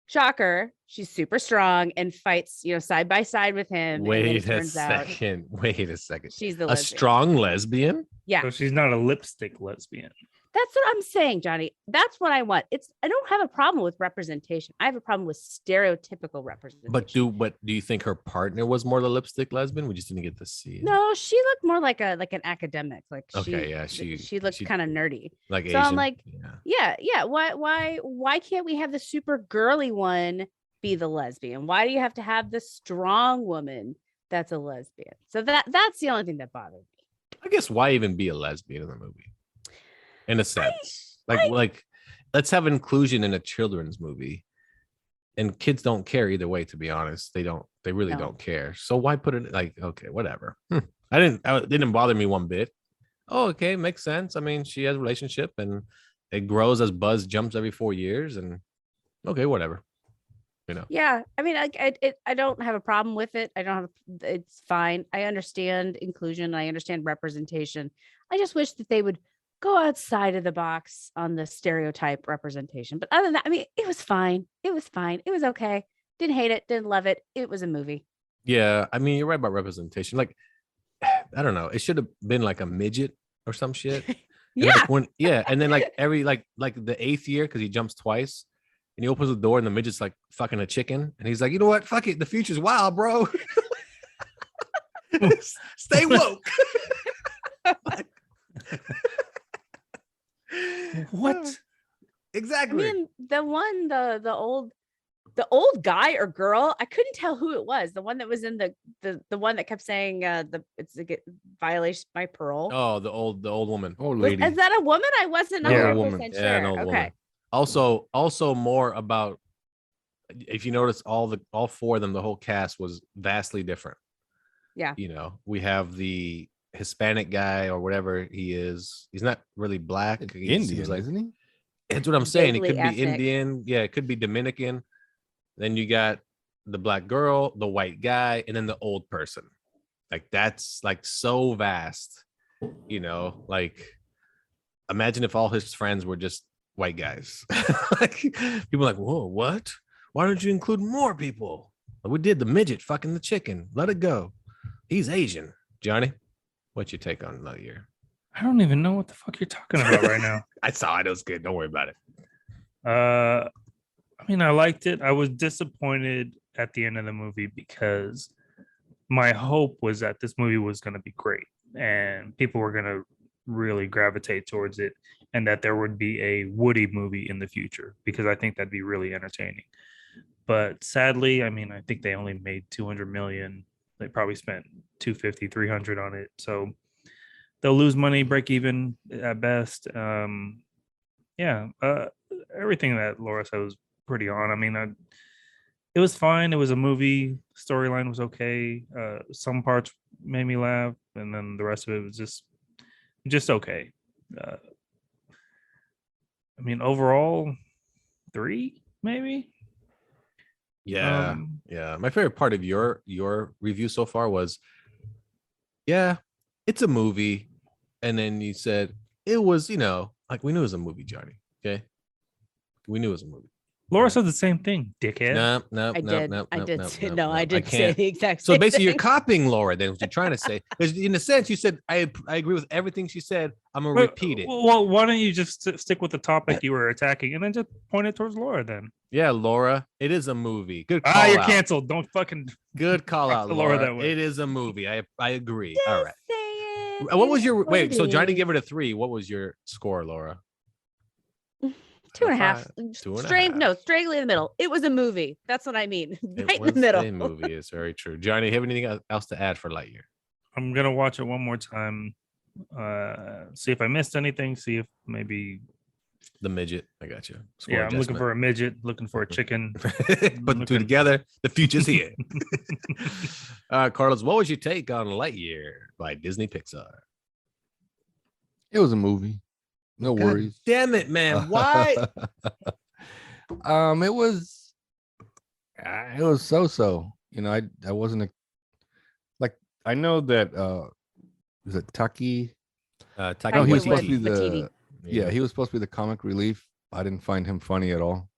Shocker, she's super strong and fights, side by side with him. And then Wait it a turns out second. Wait a second. she's the A lesbian. strong lesbian? Yeah, So she's not a lipstick lesbian. that's what I'm saying, Johnny. That's what I want. I don't have a problem with representation. I have a problem with stereotypical representation. But do you think her partner was more the lipstick lesbian? We just didn't get to see it. No, she looked more like an academic. Like Okay, yeah, she looked she- kind of nerdy. Like So Asian. I'm like, yeah. Yeah. Why can't we have the super girly one be the lesbian? Why do you have to have the strong woman that's a lesbian? So that's the only thing that bothered me. I guess why even be a lesbian in the movie? In a sense. Like let's have inclusion in a children's movie. and kids don't care either way, to be honest. They really No. don't care. So why put it like, okay, whatever. It didn't bother me one bit. Oh, okay, makes sense. I mean, she has a relationship and it grows as Buzz jumps every 4 years, and okay, whatever. Yeah, I mean, I don't have a problem with it. I don't have. It's fine. I understand inclusion. I understand representation. I just wish that they would go outside of the box on the stereotype representation. But other than that, I mean, it was fine. It was fine. It was okay. Didn't hate it. Didn't love it. It was a movie. Yeah, I mean, you're right about representation. Like, I don't know. It should have been like a midget or some shit. And Yeah. like and then like every like the 8th year, because he jumps twice, and he opens the door and the midget's like fucking a chicken, and he's like, you know what? Fuck it. The future's wild, bro. Stay woke. What? Exactly. I mean, the old guy or girl, I couldn't tell who it was. The one that was in the one that kept saying it's a violation my parole. Oh, the old woman. Old lady. Is that a woman? I wasn't Yeah, 100% woman. sure. Yeah, an old Okay. woman. Also more about, if you notice, all 4 of them, the whole cast was vastly different. Yeah. We have the Hispanic guy or whatever he is. He's not really black. He Indian, seems like, isn't he? that's what I'm saying. He Vaguely could be ethnic. Indian. Yeah, it could be Dominican. Then you got the black girl, the white guy, and then the old person. Like, that's like so vast. Like, imagine if all his friends were just white guys. Like, people are like, whoa, what? Why don't you include more people? We did the midget fucking the chicken. Let it go. He's Asian. Johnny, what's your take on Lightyear? I don't even know what the fuck you're talking about right now. I saw it. It was good. Don't worry about it. I mean, I liked it. I was disappointed at the end of the movie because my hope was that this movie was going to be great and people were going to really gravitate towards it, and that there would be a Woody movie in the future, because I think that'd be really entertaining. But sadly, I mean, I think they only made 200 million. They probably spent 250, 300 on it. So they'll lose money, break even at best. Everything that Laura said was pretty on. I mean, it was fine. It was a movie. Storyline was okay. Some parts made me laugh, and then the rest of it was just okay. I mean, overall, 3 maybe. Yeah, yeah. My favorite part of your review so far was, yeah, it's a movie, and then you said it was, like, we knew it was a movie, Johnny. Okay, we knew it was a movie. Laura said the same thing, dickhead. No. I did say the exact same So basically, you're thing. copying Laura. Then what you're trying to say? Because in a sense, you said I agree with everything she said. I'm gonna repeat it. Well, why don't you just stick with the topic you were attacking and then just point it towards Laura then? Yeah, Laura, it is a movie. Good call You're out. canceled. Don't fucking Good call out, Laura Laura. that way. It is a movie. I agree. Just All right. say it. What was It your is what wait? it So Johnny is. gave it a 3. What was your score, Laura? 2.5. 2.5. Straggling in the middle. It was a movie. That's what I mean. It Right in was the middle. a movie. It's very true. Johnny, have anything else to add for Lightyear? I'm gonna watch it one more time. See if I missed anything. See if maybe. The midget. I got you. Yeah, I'm looking for a midget. Looking for a chicken. Put the 2 together. The future's here. Carlos, what was your take on Lightyear by Disney Pixar? It was a movie. No God worries. damn it, man. Why? It was so. I wasn't I know that is it Taki? No, he was supposed to be Waititi. he was supposed to be the comic relief. I didn't find him funny at all.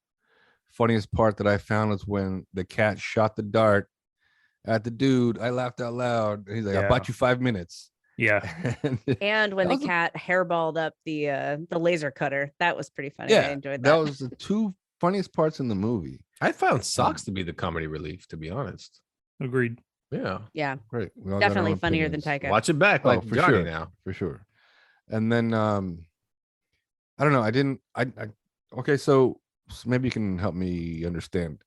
Funniest part that I found was when the cat shot the dart at the dude. I laughed out loud. He's like, I Yeah. bought you 5 minutes. Yeah. And when That the cat hairballed up the laser cutter, that was pretty funny. I enjoyed that that. was the 2 funniest parts in the movie. I found Socks to be the comedy relief, to be honest. Agreed. Yeah. Yeah, Great. We all got our definitely own funnier than opinions. Taika. Watch it back Oh, like for Johnny sure. now. For sure. And then I don't know. Okay, so maybe you can help me understand.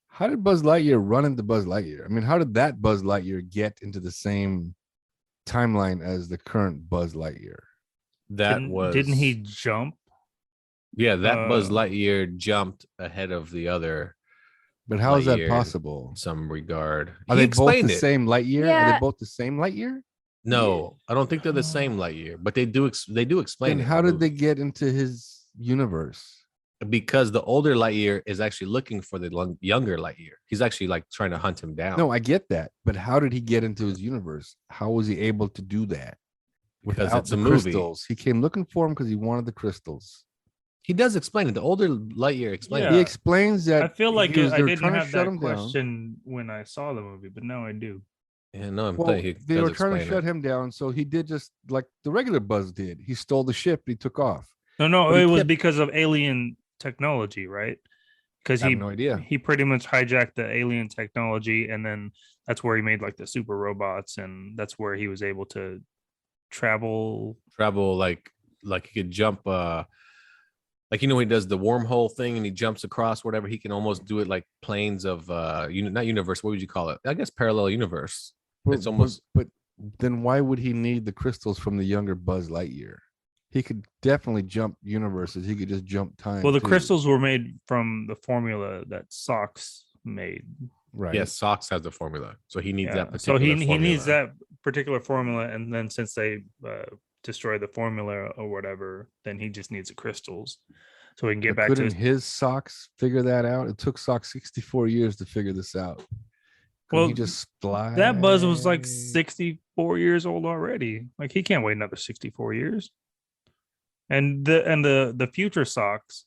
How did Buzz Lightyear run into Buzz Lightyear? I mean, how did that Buzz Lightyear get into the same timeline as the current Buzz Lightyear? Didn't he jump? Yeah, that Buzz Uh, Lightyear jumped ahead of the other But how is that Lightyear possible? in some regard. Are He they both the explained it. same light year? Are Yeah. they both the same light year? No, I don't think they're the same Lightyear, but they do explain Then it. in how the did they movie. get into his universe? Because the older Lightyear is actually looking for the younger Lightyear. He's actually like trying to hunt him down. No, I get that. But how did he get into his universe? How was he able to do that? because Without it's a the movie. crystals. He came looking for him because he wanted the crystals. He does explain it. The older Lightyear explains Yeah. He it. explains that I feel like they I were didn't trying to have shut that him down. question when I saw the movie, but now I do. Yeah, no, I'm Well, telling you, he they does were trying to explain shut it. him down, so he did just like the regular Buzz did. He stole the ship. He took off. No, But he it was kept- because of alien technology, right? Because I he have no idea. he pretty much hijacked the alien technology, and then that's where he made like the super robots, and that's where he was able to travel. Travel like he could jump. Like he does the wormhole thing and he jumps across whatever. He can almost do it like planes of not universe. What would you call it? I guess parallel universe. It's almost. But then why would he need the crystals from the younger Buzz Lightyear? He could definitely jump universes. He could just jump time. Well, the too. crystals were made from the formula that Sox made. right? Yes, Sox has the formula, so he needs Yeah. that So particular. he needs formula. that particular formula, and then since they destroy the formula or whatever, then he just needs the crystals, so he can get But back to couldn't his socks figure that out? It took Sox 64 years to figure this out. Couldn't he Well, just slide. that Buzz was like 64 years old already. Like he can't wait another 64 years. And the future Sox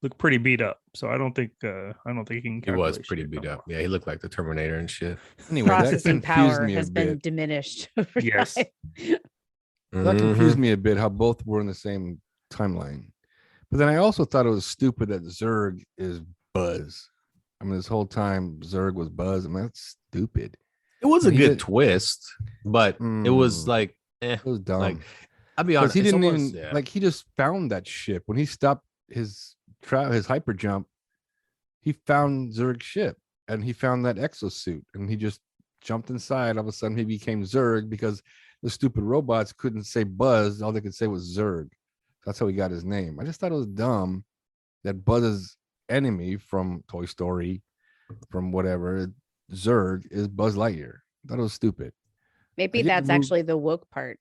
look pretty beat up. So I don't think he can. He was calculate pretty shit beat no up. Yeah, he looked like the Terminator and shit. Anyway, that Processing confused power me a has been bit. diminished over Yes. time. That confused Mhm. me a bit how both were in the same timeline. But then I also thought it was stupid that Zurg is Buzz. I mean, this whole time Zurg was Buzz. I mean, that's stupid. It was a He good did- twist, but it was Mm. like, It was dumb. like I'll be Because honest. he it's didn't almost- even yeah. like he just found that ship when he stopped his hyper jump. He found Zurg's ship and he found that exosuit and he just jumped inside. All of a sudden, he became Zurg because the stupid robots couldn't say Buzz. All they could say was Zurg. That's how he got his name. I just thought it was dumb that Buzz's enemy from Toy Story, from whatever, Zurg, is Buzz Lightyear. I thought it was stupid. Maybe I get the that's mov- actually the woke part.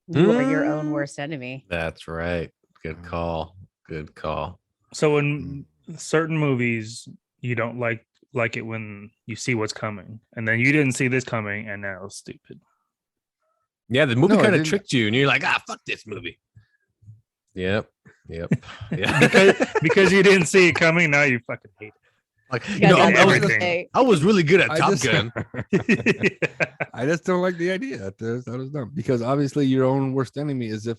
You are your own Mm. worst enemy. That's right. Good call. Good call. So in certain movies, you don't like it when you see what's coming, and then you didn't see this coming, and now it's stupid. Yeah, the movie No, I kind of didn't- tricked you, and you're like, fuck this movie. Yep. Yep. Yeah. because you didn't see it coming. Now you fucking hate like You you know, guys I have was, to everything. say, I was really good at I Top just- Gun. it. I just don't like the idea. That was dumb because obviously your own worst enemy is if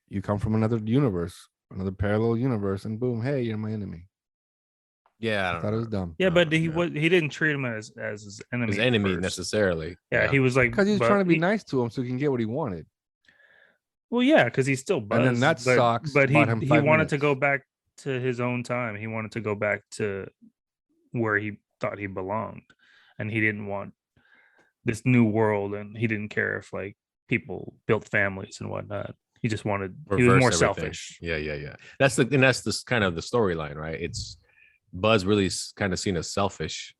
you come from another universe, another parallel universe, and boom, hey, you're my enemy. Yeah, I I don't thought it know. was dumb. Yeah, but he Yeah. he didn't treat him as his enemy. his at enemy first. necessarily. Yeah, he was like Because he was but trying to be he- nice to him so he can get what he wanted. Well, yeah, because he's still buzzed. then that but, sucks But bought him he 5 wanted to minutes. go back to his own time. He wanted to go back to where he thought he belonged, and he didn't want this new world. And he didn't care if like people built families and whatnot. He just wanted. He was Reverse more everything. selfish. Yeah. That's this kind of the storyline, right? It's Buzz really kind of seen as selfish,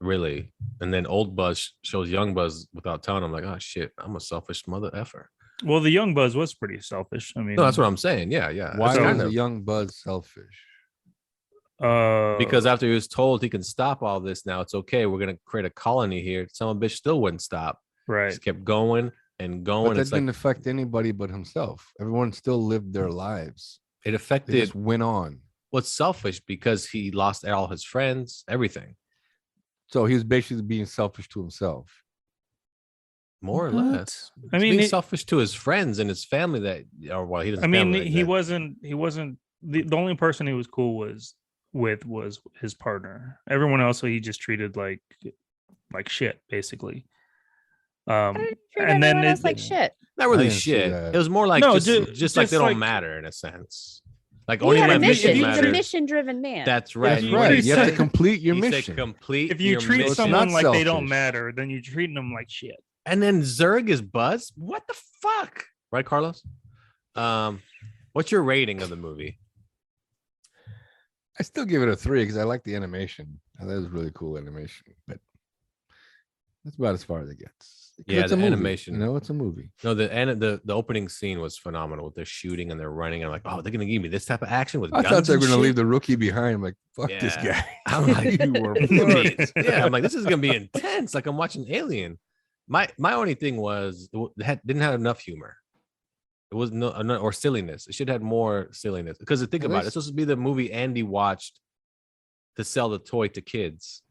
really, and then old Buzz shows young Buzz without telling him, like, oh shit, I'm a selfish mother effer. Well, the young Buzz was pretty selfish. I mean, No, that's what I'm saying. Yeah. Why It's was kind the of- young Buzz selfish? because after he was told he can stop all this now, it's okay. We're gonna create a colony here. Some of bitch still wouldn't stop. right. Just kept going and But going. that It's like didn't affect anybody but himself. Everyone still lived their lives. it They affected just went on. what's selfish because he lost all his friends, everything, So he was basically being selfish to himself. more or What? less. I He's mean, being it- selfish to his friends and his family that, or well, he doesn't. I mean, family like he that. wasn't the only person he was cool was his partner. Everyone else he just treated like shit, basically. Treat And then everyone else it- like shit. Not really didn't see shit. that. It was more like No, just like just they don't like- matter in a sense. Like He only had my a mission. mission He was a matters. mission-driven man. That's right. you Right. treat You have to some- complete your He said mission. complete. if you your treat mission. someone not like they don't selfish. matter, then you're treating them like shit. And then Zurg is Buzz. What the fuck? Right, Carlos? What's your rating of the movie? I still give it a 3 because I like the animation. That was really cool animation, but that's about as far as it gets. Yeah, It's a the movie, animation. You know, it's a movie. No, the opening scene was phenomenal with their shooting and they're running. I'm like, oh, they're gonna give me this type of action with I guns. thought they were and going to leave shit? the rookie behind. I'm like, fuck this Yeah. guy. I'm like, You were This is gonna be- fucked. yeah, I'm like, this is gonna be intense. Like I'm watching Alien. My only thing was didn't have enough humor. It was no or silliness. It should have had more silliness. Because think Well, about it, they- it's supposed to be the movie Andy watched to sell the toy to kids,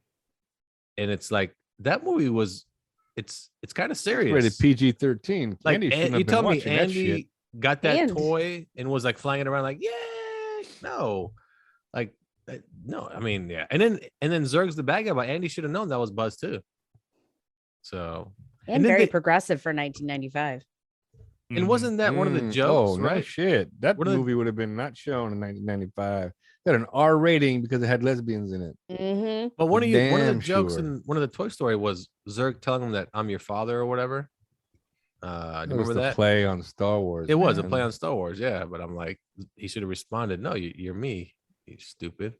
and it's like that movie was. It's kind of serious. Rated PG-13. Like Andy shouldn't you have been tell me watching that shit. Andy got that And- toy and was like flying it around like, yeah, no, like no, I mean, yeah. And then Zurg's the bad guy, but Andy should have known that was Buzz too. So And then very they- progressive for 1995. and wasn't that one of the Mm, jokes, no right? shit. That One of the- movie would have been not shown in 1995. It had an R rating because it had lesbians in it. Mm-hmm. But one of the Damn jokes sure. in one of the Toy Story was Zurg telling him that I'm your father or whatever. Do you That was remember the that? play on Star Wars. It was a man. play on Star Wars, yeah. But I'm like, he should have responded, "No, you're me, you stupid."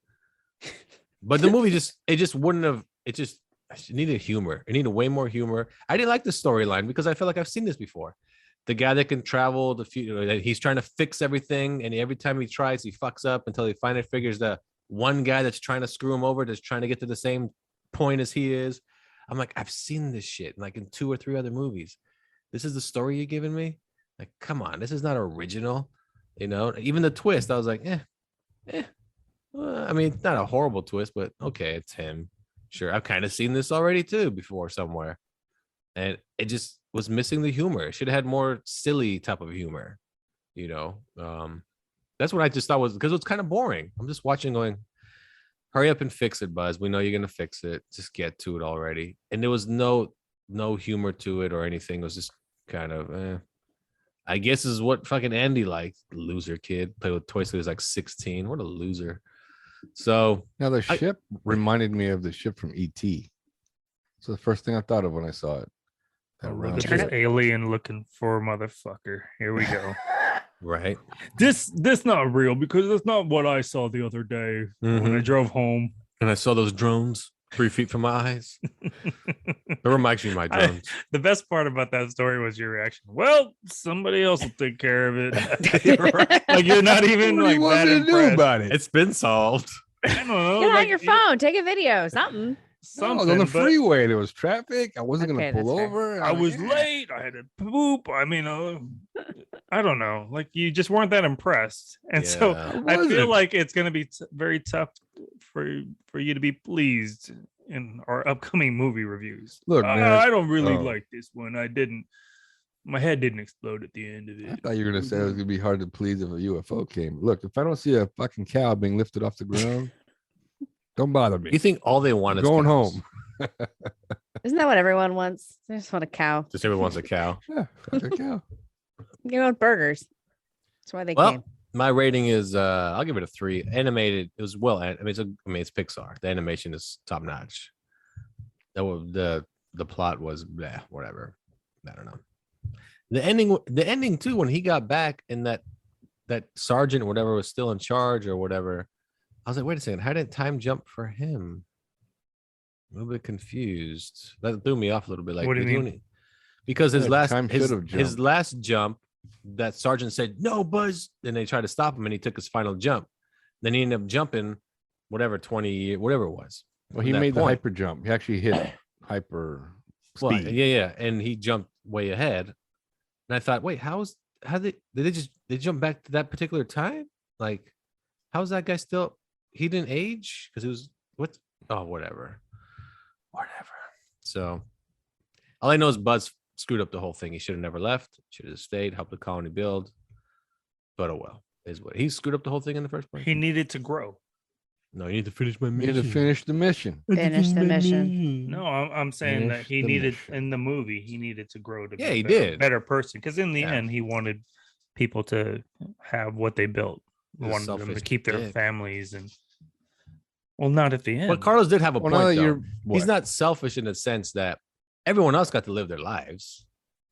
But the movie just wouldn't have. It needed humor. It needed way more humor. I didn't like the storyline because I feel like I've seen this before. The guy that can travel the future, that he's trying to fix everything, and every time he tries, he fucks up until he finally figures the one guy that's trying to screw him over, that's trying to get to the same point as he is. I'm like, I've seen this shit like in 2 or 3 other movies. This is the story you're giving me? Like, come on, this is not original. You know, even the twist, I was like, Well, I mean, it's not a horrible twist, but okay, it's him. Sure, I've kind of seen this already too before somewhere. And it just was missing the humor. It should have had more silly type of humor, you know. That's what I just thought was because it was kind of boring. I'm just watching going, hurry up and fix it, Buzz. We know you're gonna fix it. Just get to it already. And there was no humor to it or anything. It was just kind of I guess this is what fucking Andy liked. Loser kid. Played with Toy Story, he was like 16. What a loser. So Now the ship reminded me of the ship from E.T. So the first thing I thought of when I saw it. That Look round at this ship. alien looking for a motherfucker. Here we go. right. This not real because it's not what I saw the other day when I Mhm. drove home. And I saw those drones 3 feet from my eyes. They were actually my I- drones. The best part about that story was your reaction. Well, somebody else will take care of it. Like you're not even What do like you want that me to do impressed. about it? It's been solved. I don't know. Get on like, your phone, take a video, something. No, Something, on the but freeway, there was traffic. I wasn't Okay, going to pull that's fair. over. I was like, late. I had to poop. I mean, I don't know. Like you just weren't that impressed, and so Yeah. I feel wasn't. like it's going to be very tough for you to be pleased in our upcoming movie reviews. Look, man. I don't really Oh. like this one. I didn't. My head didn't explode at the end of I it. thought you were going to say it was going to be hard to please if a UFO came. Look, if I don't see a fucking cow being lifted off the ground, don't bother me. You think all they want is Going cows? home. Isn't that what everyone wants? They just want a cow. Just everyone wants a cow. Yeah, fuck a cow. You want burgers. That's why they Well, came. my rating is I'll give it a 3. Animated, it was well. I mean, it's Pixar. The animation is top notch. The plot was whatever. I don't know. The ending too, when he got back and that sergeant or whatever was still in charge or whatever. I was like, wait a second, how did time jump for him? A little bit confused. That threw me off a little bit. Like, What do you did he mean? only- Because his Yeah, last time his, should have his jumped. last jump, that sergeant said, "No, Buzz," and they tried to stop him, and he took his final jump. Then he ended up jumping, whatever 20, whatever it was. Well, from he that made the point. hyper jump. He actually hit hyper Well, speed. yeah, and he jumped way ahead. And I thought, wait, how did they jump back to that particular time? Like, how's that guy still? He didn't age because it was what? Oh, whatever. So, all I know is Buzz screwed up the whole thing. He should have never left. Should have stayed, helped the colony build. But oh well, is what he screwed up the whole thing in the first place. He needed to grow. No, you need to finish my He mission. had to finish the mission. Finish the mission. No, I'm saying that Finish he the needed mission. in the movie. He needed to grow to Yeah, be he a better, did. better person. Because in the Yeah. end, he wanted people to have what they built. He He's a wanted them to selfish keep their dick. families and. Well, not at the end. But Carlos did have a Well, now point. that Though. you're He's what? not selfish in the sense that everyone else got to live their lives.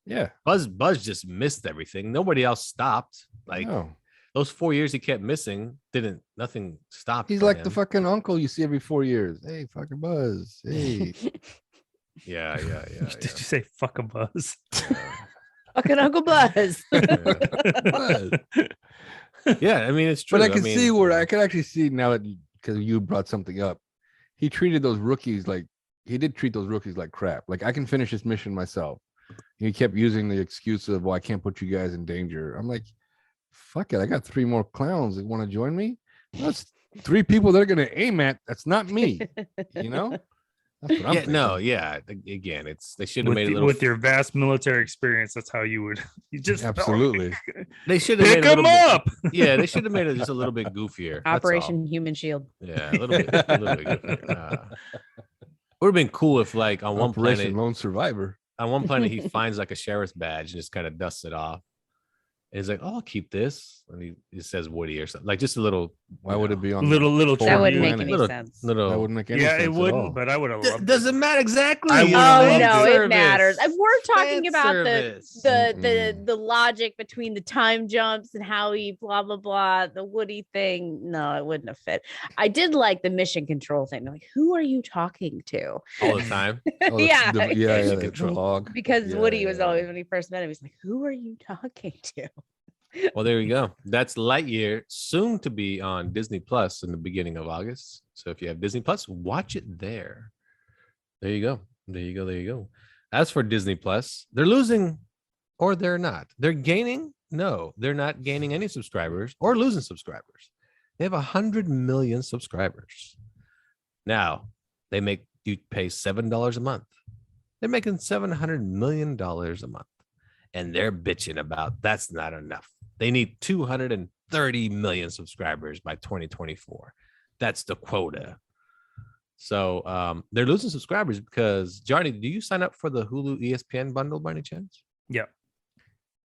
Yeah. Buzz just missed everything. Nobody else stopped. Like No. those 4 years he kept missing nothing stopped. He's for like the him. fucking uncle you see every 4 years. Hey, fucking Buzz. Hey. Yeah. Did you say fuck a buzz? Fucking Uncle Buzz. Buzz. Yeah, I mean it's true. But I can mean, see where I can actually see now that because you brought something up. He treated those rookies like he did treat those rookies like crap. Like I can finish this mission myself. He kept using the excuse of, well, I can't put you guys in danger. I'm like, fuck it. I got 3 more clowns that want to join me. That's 3 people they're gonna aim at. That's not me. You know? That's what I'm thinking. Again, they should have made it a little with your vast military experience. That's how you would. You just absolutely. They should have pick made it them up. Yeah, they should have made it just a little bit goofier. Operation Human Shield. Yeah, a little bit goofier. Would have been cool if, like, on one Operation planet, Lone Survivor. on one planet, he finds like a sheriff's badge and just kind of dusts it off. And he's like, "Oh, I'll keep this," and he says Woody or something, like just a little. Why would it be on little That wouldn't make tribute. any sense. That wouldn't make any Yeah, sense it at wouldn't. all. But I would have loved. Doesn't matter exactly. I Oh would no, love it service. matters. We're talking Fan about service. the logic between the time jumps and how he blah blah blah. The Woody thing, no, it wouldn't have fit. I did like the mission control thing. Like, who are you talking to? all the time. Oh, Yeah. the Control. dog. Because Yeah, Woody was yeah. always, when he first met him, he's like, "Who are you talking to?" Well, there you go. That's Lightyear, soon to be on Disney Plus in the beginning of August. So if you have Disney Plus, watch it there. There you go. There you go. There you go. As for Disney Plus, they're losing or they're not. They're gaining. No, they're not gaining any subscribers or losing subscribers. They have 100 million subscribers. Now, they make you pay $7 a month. They're making $700 million a month. And they're bitching about that's not enough. They need 230 million subscribers by 2024. That's the quota. So they're losing subscribers because, Johnny, do you sign up for the Hulu ESPN bundle by any chance? Yeah.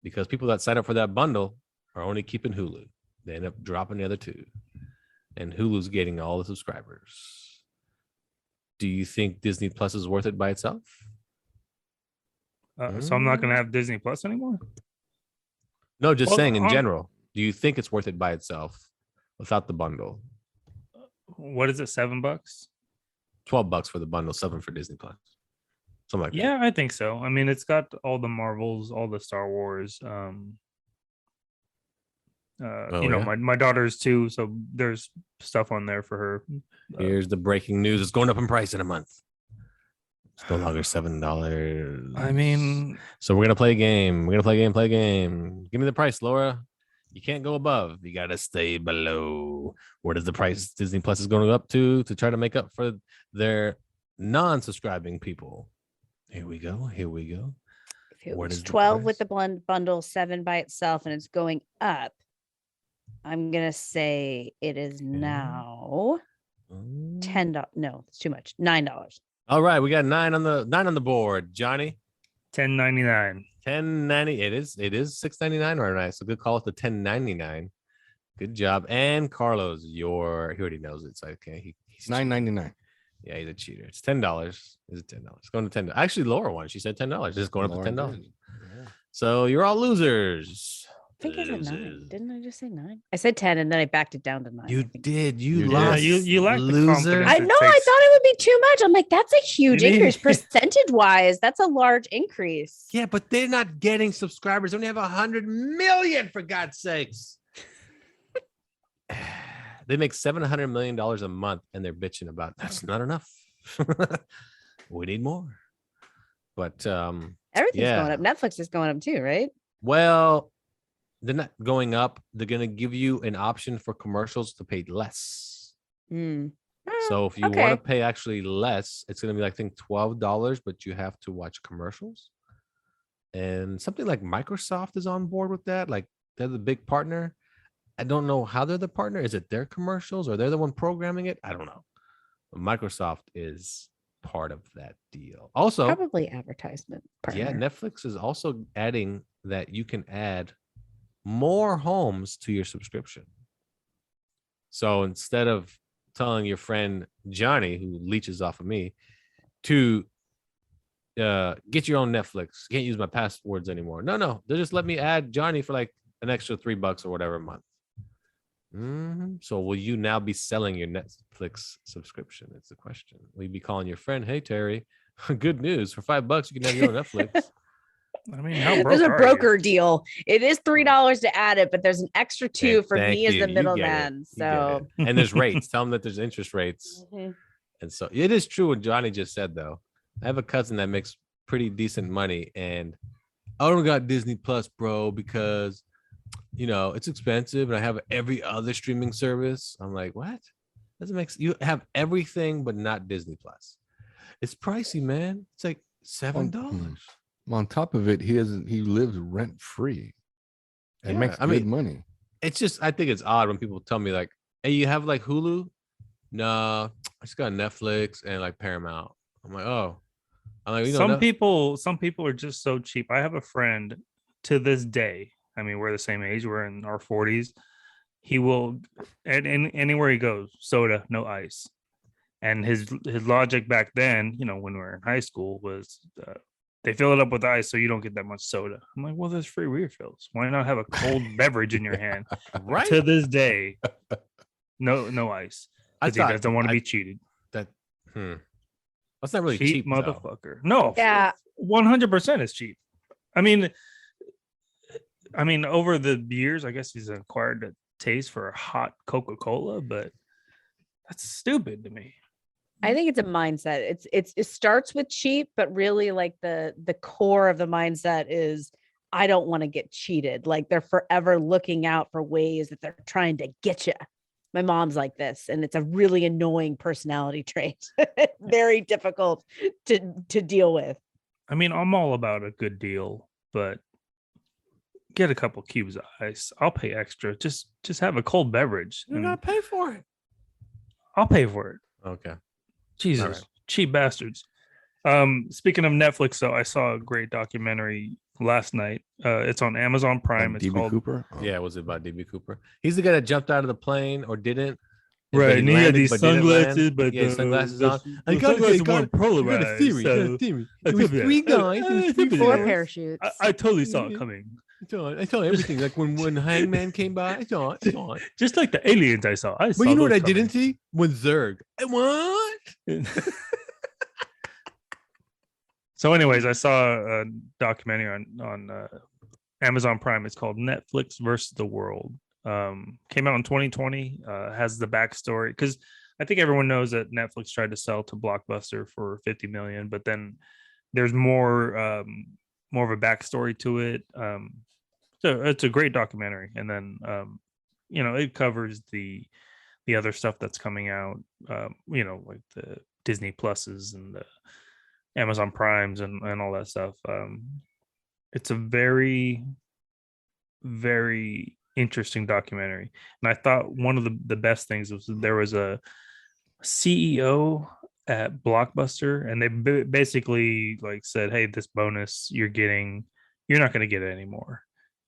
Because people that sign up for that bundle are only keeping Hulu. They end up dropping the other two. And Hulu's getting all the subscribers. Do you think Disney Plus is worth it by itself? So I'm not going to have Disney Plus anymore. No, just Well, saying in general. Do you think it's worth it by itself without the bundle? What is it? $7? $12 for the bundle, $7 for Disney Plus. Something like that. Yeah, I think so. I mean, it's got all the Marvels, all the Star Wars. My daughter's too, so there's stuff on there for her. Here's the breaking news. It's going up in price in a month. It's no longer $7. I mean, so we're gonna play a game. We're gonna play a game. Give me the price, Laura. You can't go above. You gotta stay below. Where does the price Disney Plus is going up to try to make up for their non-subscribing people? Here we go. Here we go. If it What was is the 12 with price? the bundle, 7 by itself, and it's going up, I'm gonna say it is now $10. No, it's too much. $9. All right, we got 9 on the board. Johnny, $10.99. $10.90. It is $6.99 right now. So good call it the $10.99. Good job. And Carlos, he already knows it. So okay, he's $9.99. Yeah, he's a cheater. It's $10. Is it $10? It's going to $10. Actually, Laura won. She said $10. It's going up to $10. Yeah. So you're all losers. I think I said 9. Didn't I just say 9? I said 10 and then I backed it down to 9. You did. You You did. lost. You lack the loser. confidence. I know. I thought it would be too much. I'm like, that's a huge You need- increase percentage wise. That's a large increase. Yeah, but they're not getting subscribers. They only have 100 million, for God's sakes. They make $700 million a month, and they're bitching about that's not enough. We need more. But Everything's yeah. going up. Netflix is going up too, right? Well, they're not going up. They're going to give you an option for commercials to pay less. Mm. So if you okay. want to pay actually less, it's going to be, I think, $12, but you have to watch commercials. And something like Microsoft is on board with that. Like they're the big partner. I don't know how they're the partner. Is it their commercials or they're the one programming it? I don't know. But Microsoft is part of that deal. Also, Probably advertisement partner. yeah, Netflix is also adding that you can add more homes to your subscription. So instead of telling your friend Johnny, who leeches off of me, to get your own Netflix, can't use my passwords anymore. No, they just let me add Johnny for like an extra $3 or whatever a month. So will you now be selling your Netflix subscription? It's the question. Will you be calling your friend, hey Terry, good news, for $5 you can have your own Netflix. I mean, how broke There's a are broker deal. It is $3 to add it, but there's an extra $2 for Thank me as you. the You get it. middleman. You get So it. And there's rates. Tell them that there's interest rates. Mhm. And so it is true what Johnny just said, though. I have a cousin that makes pretty decent money, and I don't got Disney Plus, bro, because it's expensive, and I have every other streaming service. I'm like, what? Doesn't make sense. You have everything, but not Disney Plus. It's pricey, man. It's like $7. On top of it, he lives rent free and makes good money. It's just, I think it's odd when people tell me like, hey, you have like Hulu? No, I just got Netflix and like Paramount. I'm like, oh. I'm like, some people are just so cheap. I have a friend to this day. I mean, we're the same age. We're in our 40s. He will, and anywhere he goes, soda, no ice. And his logic back then, when we were in high school, was they fill it up with ice so you don't get that much soda. I'm like, well, there's free refills. Why not have a cold beverage in your hand? Right. To this day, no ice. Because he doesn't want to be cheated. That's not really cheap, motherfucker. No, yeah, 100% is cheap. I mean, over the years, I guess he's acquired a taste for a hot Coca-Cola, but that's stupid to me. I think it's a mindset. It starts with cheap, but really like the core of the mindset is I don't want to get cheated. Like they're forever looking out for ways that they're trying to get you. My mom's like this, and it's a really annoying personality trait. Very difficult to deal with. I mean, I'm all about a good deal, but get a couple cubes of ice. I'll pay extra. Just have a cold beverage. You're gonna pay for it. I'll pay for it. Okay. Jesus, right. Cheap bastards. Speaking of Netflix, though, I saw a great documentary last night. It's on Amazon Prime. It's DB called Cooper. Yeah, was it about DB Cooper? He's the guy that jumped out of the plane or didn't. Right, and he had these sunglasses, but yeah, sunglasses on. I got a theory. It was three guys. It was three Four boys. parachutes. I totally saw it coming. I saw everything. Like when Hangman came by, I saw it. Just like the aliens I saw. But you know what I didn't see? When Zurg. What? So anyways, I saw a documentary on Amazon Prime. It's called Netflix versus the World. Came out in 2020. Has the backstory, because I think everyone knows that Netflix tried to sell to Blockbuster for $50 million, but then there's more of a backstory to it. So it's a great documentary, and then it covers the other stuff that's coming out. Like the Disney Pluses and the Amazon Primes and all that stuff. It's a very, very interesting documentary, and I thought one of the best things was there was a CEO at Blockbuster, and they basically like said, hey, this bonus you're not going to get it anymore.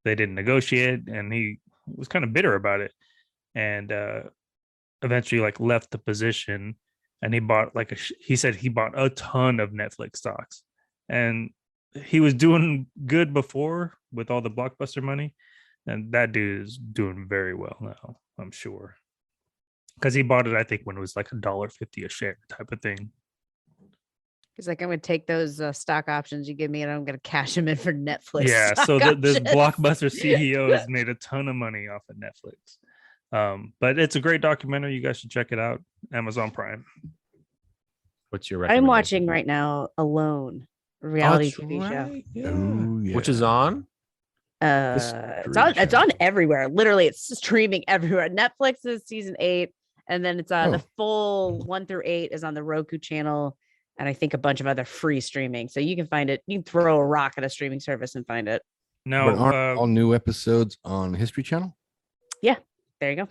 They didn't negotiate, and he was kind of bitter about it, and eventually like left the position. And he bought he said he bought a ton of Netflix stocks, and he was doing good before with all the Blockbuster money. And that dude is doing very well now, I'm sure. Because he bought it, I think, when it was like $1.50 a share type of thing. He's like, I'm going to take those stock options you give me, and I'm going to cash them in for Netflix. Yeah, so this Blockbuster CEO has made a ton of money off of Netflix. But it's a great documentary. You guys should check it out. Amazon Prime. What's your I'm recommendation? watching right now Alone, a reality TV show. Yeah. Oh, yeah. Which is on? It's on everywhere. Literally, it's streaming everywhere. Netflix is season 8, and then it's the full 1 through 8 is on the Roku channel, and I think a bunch of other free streaming. So you can find it. You can throw a rock at a streaming service and find it. No, But aren't all new episodes on History Channel? Yeah, there you go.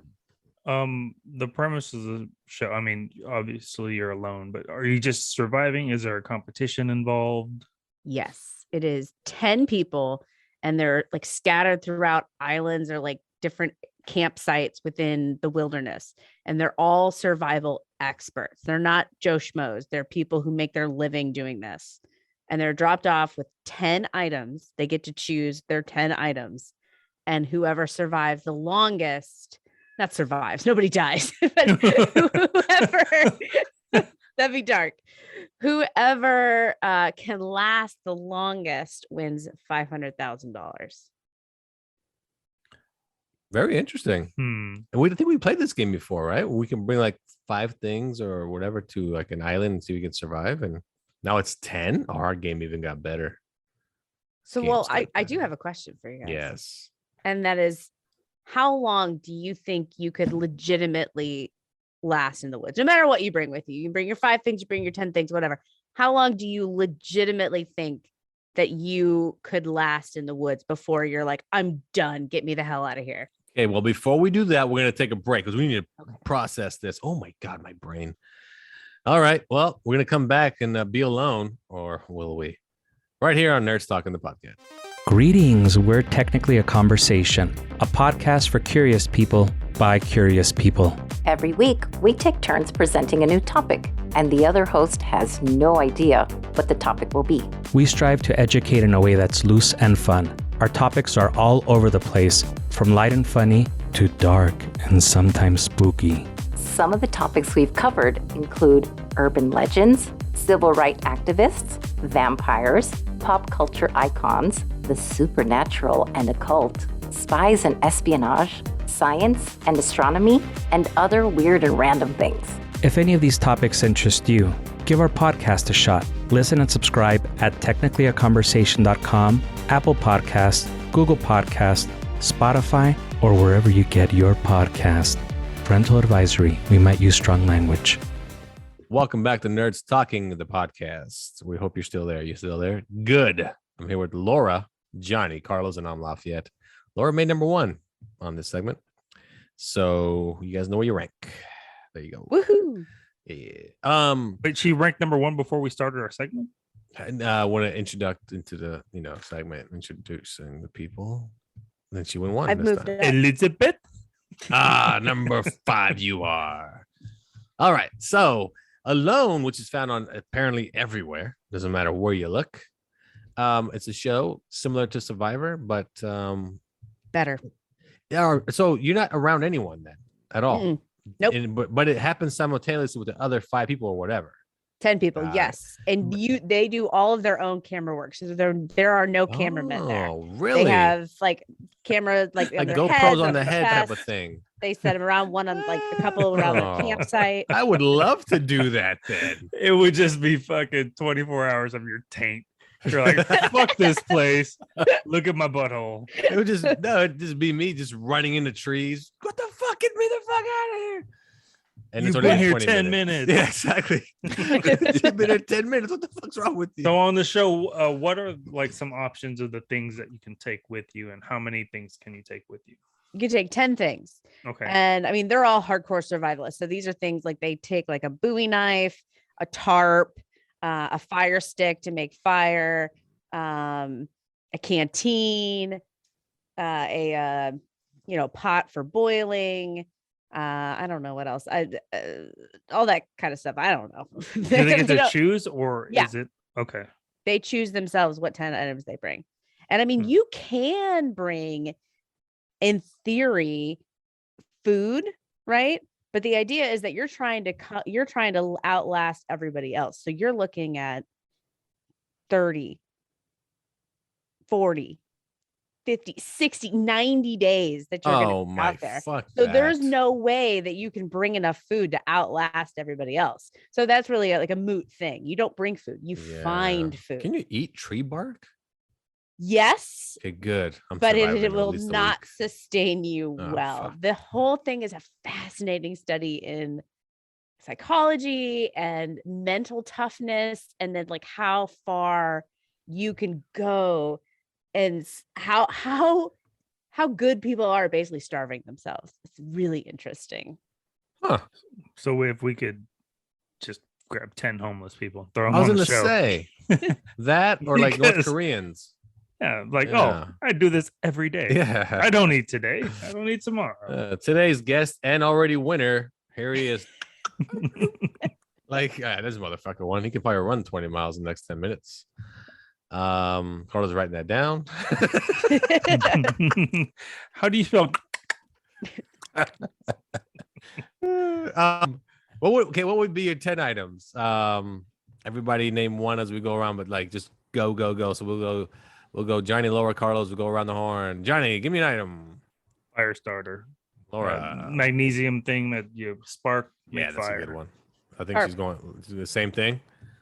The premise of the show, I mean, obviously you're alone, but are you just surviving? Is there a competition involved? Yes, it is 10 people, and they're like scattered throughout islands or like different campsites within the wilderness, and they're all survival experts. They're not Joe Schmoes. They're people who make their living doing this, and they're dropped off with 10 items. They get to choose their 10 items, and whoever survives the longest. not survives. Nobody dies. But whoever, that'd be dark. Whoever can last the longest wins $500,000. Very interesting. And I think we played this game before, right? We can bring like 5 things or whatever to like an island and see if we can survive. And now it's 10. Our game even got better. So, well, I do have a question for you guys. Yes. And that is, how long do you think you could legitimately last in the woods? No matter what you bring with you. You can bring your 5 things, you bring your 10 things, whatever. How long do you legitimately think that you could last in the woods before you're like, I'm done. Get me the hell out of here. Okay, well, before we do that, we're going to take a break because we need to process this. Oh, my God, my brain. All right, well, we're going to come back and be alone, or will we? Right here on Nerds Talking the Podcast. Greetings, we're Technically a Conversation, a podcast for curious people by curious people. Every week, we take turns presenting a new topic, and the other host has no idea what the topic will be. We strive to educate in a way that's loose and fun. Our topics are all over the place, from light and funny to dark and sometimes spooky. Some of the topics we've covered include urban legends, civil rights activists, vampires, pop culture icons, the supernatural and occult, spies and espionage, science and astronomy, and other weird and random things. If any of these topics interest you, give our podcast a shot. Listen and subscribe at technicallyaconversation.com, Apple Podcasts, Google Podcasts, Spotify, or wherever you get your podcast. Parental advisory, we might use strong language. Welcome back to Nerds Talking the Podcast. We hope you're still there. You still there? Good. I'm here with Laura, Johnny, Carlos, and I'm Lafayette. Laura made number 1 on this segment. So you guys know where you rank. There you go. Woohoo. Yeah. But she ranked number 1 before we started our segment. And I want to introduce into the segment, introducing the people. And then she went 1. I've moved it up. Elizabeth. Number 5 you are. All right. So Alone, which is found on apparently everywhere, doesn't matter where you look. It's a show similar to Survivor, but better. Yeah. So you're not around anyone then at all. Mm-mm. Nope. But it happens simultaneously with the other 5 people or whatever. 10 people, yes. And they do all of their own camera work. So there are no cameramen there. Oh, really? They have like camera like GoPros heads, on the head chest. type of thing. They set them around one on like a couple around the campsite. I would love to do that then. It would just be fucking 24 hours of your taint. You're like, fuck this place. Look at my butthole. It'd just be me just running into trees. What the fuck? Get me the fuck out of here. And You've it's only been here 20 10 minutes. Yeah, exactly. You've been here 10 minutes. What the fuck's wrong with you? So on the show, what are like some options of the things that you can take with you, and how many things can you take with you? You can take 10 things. Okay. And I mean, they're all hardcore survivalists. So these are things like they take like a Bowie knife, a tarp, a fire stick to make fire, a canteen, a pot for boiling. I don't know what else. All that kind of stuff. I don't know. Do they get to choose, or is it okay? They choose themselves what 10 items they bring. And I mean, you can bring, in theory, food, right? But the idea is that you're trying to outlast everybody else. So you're looking at 30, 40, 50, 60, 90 days that you're going to be out there. So there's no way that you can bring enough food to outlast everybody else. So that's really like a moot thing. You don't bring food, you find food. Can you eat tree bark? Yes. Okay, good. But it will not sustain you well. Fuck. The whole thing is a fascinating study in psychology and mental toughness, and then like how far you can go and how good people are basically starving themselves. It's really interesting. Huh. So if we could just grab 10 homeless people, throw them I was on going the to show. say that, or like North Koreans. Yeah, oh, I do this every day. Yeah. I don't eat today. I don't eat tomorrow. Today's guest and already winner. Here he is. This motherfucker won. He could probably run 20 miles in the next 10 minutes. Carlos writing that down. How do you spell? What would be your 10 items? Everybody name one as we go around, but like just go. So we'll go Johnny, Laura, Carlos, we'll go around the horn. Johnny, give me an item. Fire starter. Laura. Magnesium thing that you spark. Yeah, that's fire. a good one. I think Tarp. she's going to do the same thing.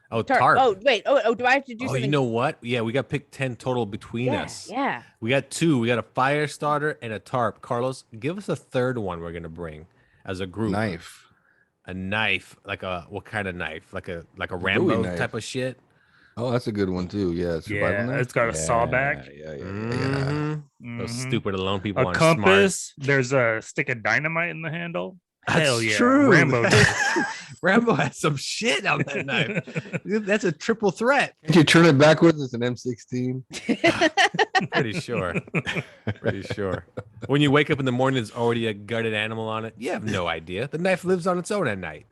Oh, Tarp. tarp. Oh, wait. Oh, do I have to do Oh, something? you know what? Yeah, we got to pick 10 total between us. Yeah. We got 2. We got a fire starter and a tarp. Carlos, give us a third one we're going to bring as a group. Knife. A knife. Like what kind of knife? Like a Rambo knife. type of shit? Oh, that's a good one too. Yeah, survival knife. It's got a saw back. Yeah. Those stupid alone people A aren't compass. There's a stick of dynamite in the handle. That's Hell yeah. true. Rambo. Rambo has some shit on that knife. That's a triple threat. If you turn it backwards, it's an M16. Pretty sure. Pretty sure. When you wake up in the morning, there's already a gutted animal on it. You have no idea. The knife lives on its own at night.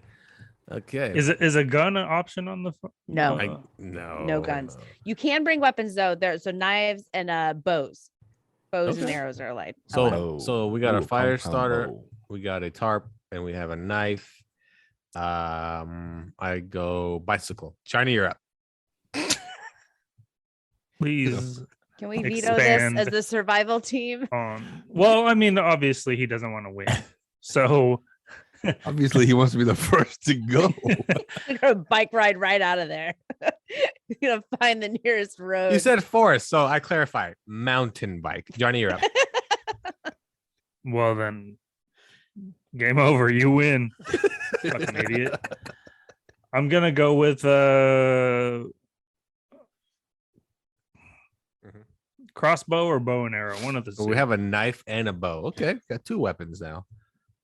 Okay. Is a gun an option on the phone? No. No guns. You can bring weapons though. So knives and bows. Bows and arrows are allowed. So we got a fire compound starter. bow. We got a tarp, and we have a knife. I go bicycle. China, you're up. Please. Can we veto this as the survival team? Well, I mean, obviously he doesn't want to win. So obviously he wants to be the first to go. We're gonna bike ride right out of there. You're gonna find the nearest road. You said forest, so I clarify. Mountain bike. Johnny, you're up. Well then, game over. You win. Fucking idiot. I'm gonna go with crossbow or bow and arrow. One of the So two. we have a knife and a bow. Okay, got 2 weapons now.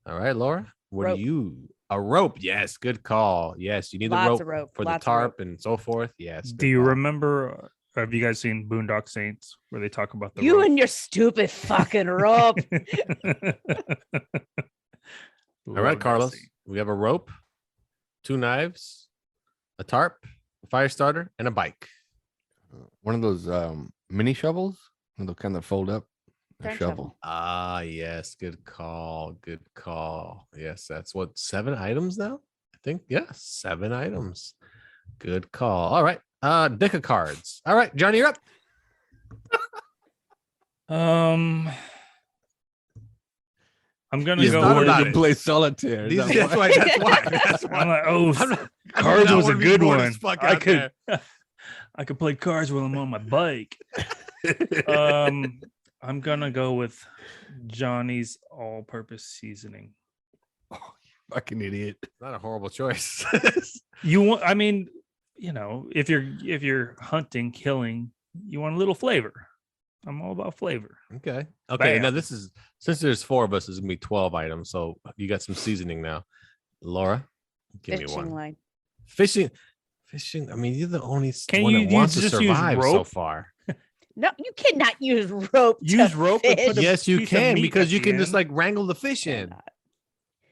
All right, Laura. What Rope. do you? A rope. Yes, good call. Yes, you need Lots the of rope rope, for lots the of tarp and so forth. Yes. Do you remember? Have you guys seen Boondock Saints where they talk about the You rope? and your stupid fucking rope. All right, Carlos. We have a rope, 2 knives, a tarp, a fire starter, and a bike. One of those mini shovels, they'll kind of fold up. A Turn shovel. Ah, yes. Good call. Good call. Yes, that's what 7 items now. I think. Yeah, 7 items. Good call. All right. Deck of cards. All right, Johnny, you're up. I'm gonna You go wanted with to play solitaire. Is that That's why? why. That's why. That's why. I'm like, oh, I cards do not was a wanna be good bored one. as fuck I out could, I could play cards while I'm on my bike. I'm gonna go with Johnny's all-purpose seasoning. Fucking idiot. Not a horrible choice. You want? I mean, you know, if you're hunting, killing, you want a little flavor. I'm all about flavor. Okay. Bam. Now this is, since there's 4 of us, it's gonna be 12 items. So you got some seasoning now. Laura, give me Fishing one. line. Fishing. I mean, you're the only Can one you that wants to just use survive so rope? far. No, you cannot use rope. Use to rope and fish. put a Yes, you piece of can, meat because at you the can just end. like wrangle the fish in. Cannot.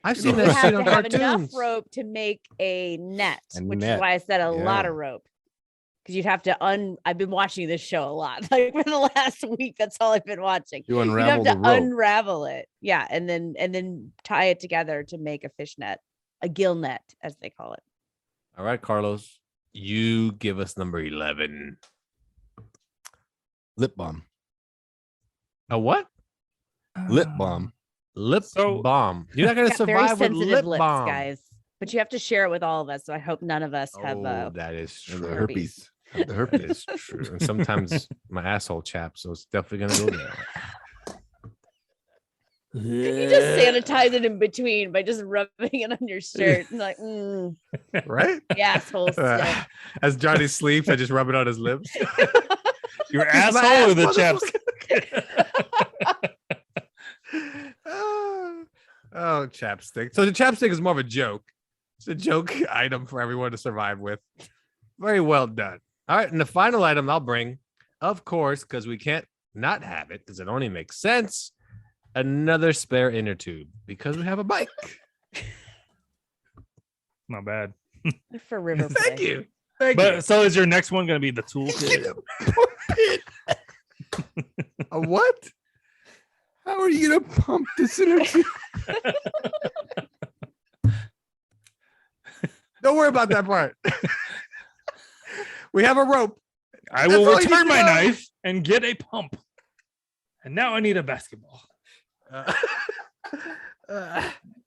I've You seen that have shit to on have enough cartoons. rope to make a net, A which net, is why I said a lot yeah. of rope. Because you'd have to I've been watching this show a lot. Like for the last week, that's all I've been watching. You You'd have unravel to the rope. unravel it. Yeah. And then tie it together to make a fish net, a gill net, as they call it. All right, Carlos, you give us number 11. Lip balm. A what? Lip balm. Lip So- balm. You're not gonna Got very survive with sensitive lip lips, balm, guys. But you have to share it with all of us. So I hope none of us have Oh, that is And true. the herpes. The That herpes. is true. And sometimes my asshole chaps, so it's definitely gonna go there. You just sanitize it in between by just rubbing it on your shirt and like, Right? the asshole stuff. As Johnny sleeps, I just rub it on his lips. Your Kiss my asshole or the ass, chaps? Oh, chapstick. So the chapstick is more of a joke. It's a joke item for everyone to survive with. Very well done. All right, and the final item I'll bring, of course, because we can't not have it, because it only makes sense. Another spare inner tube, because we have a bike. Not bad. For river play. Thank you. Thank But you. so is your next one gonna be the toolkit? A what? How are you gonna pump this energy? Don't worry about that part. We have a rope. I That's will all you need return to my know. knife and get a pump. And now I need a basketball.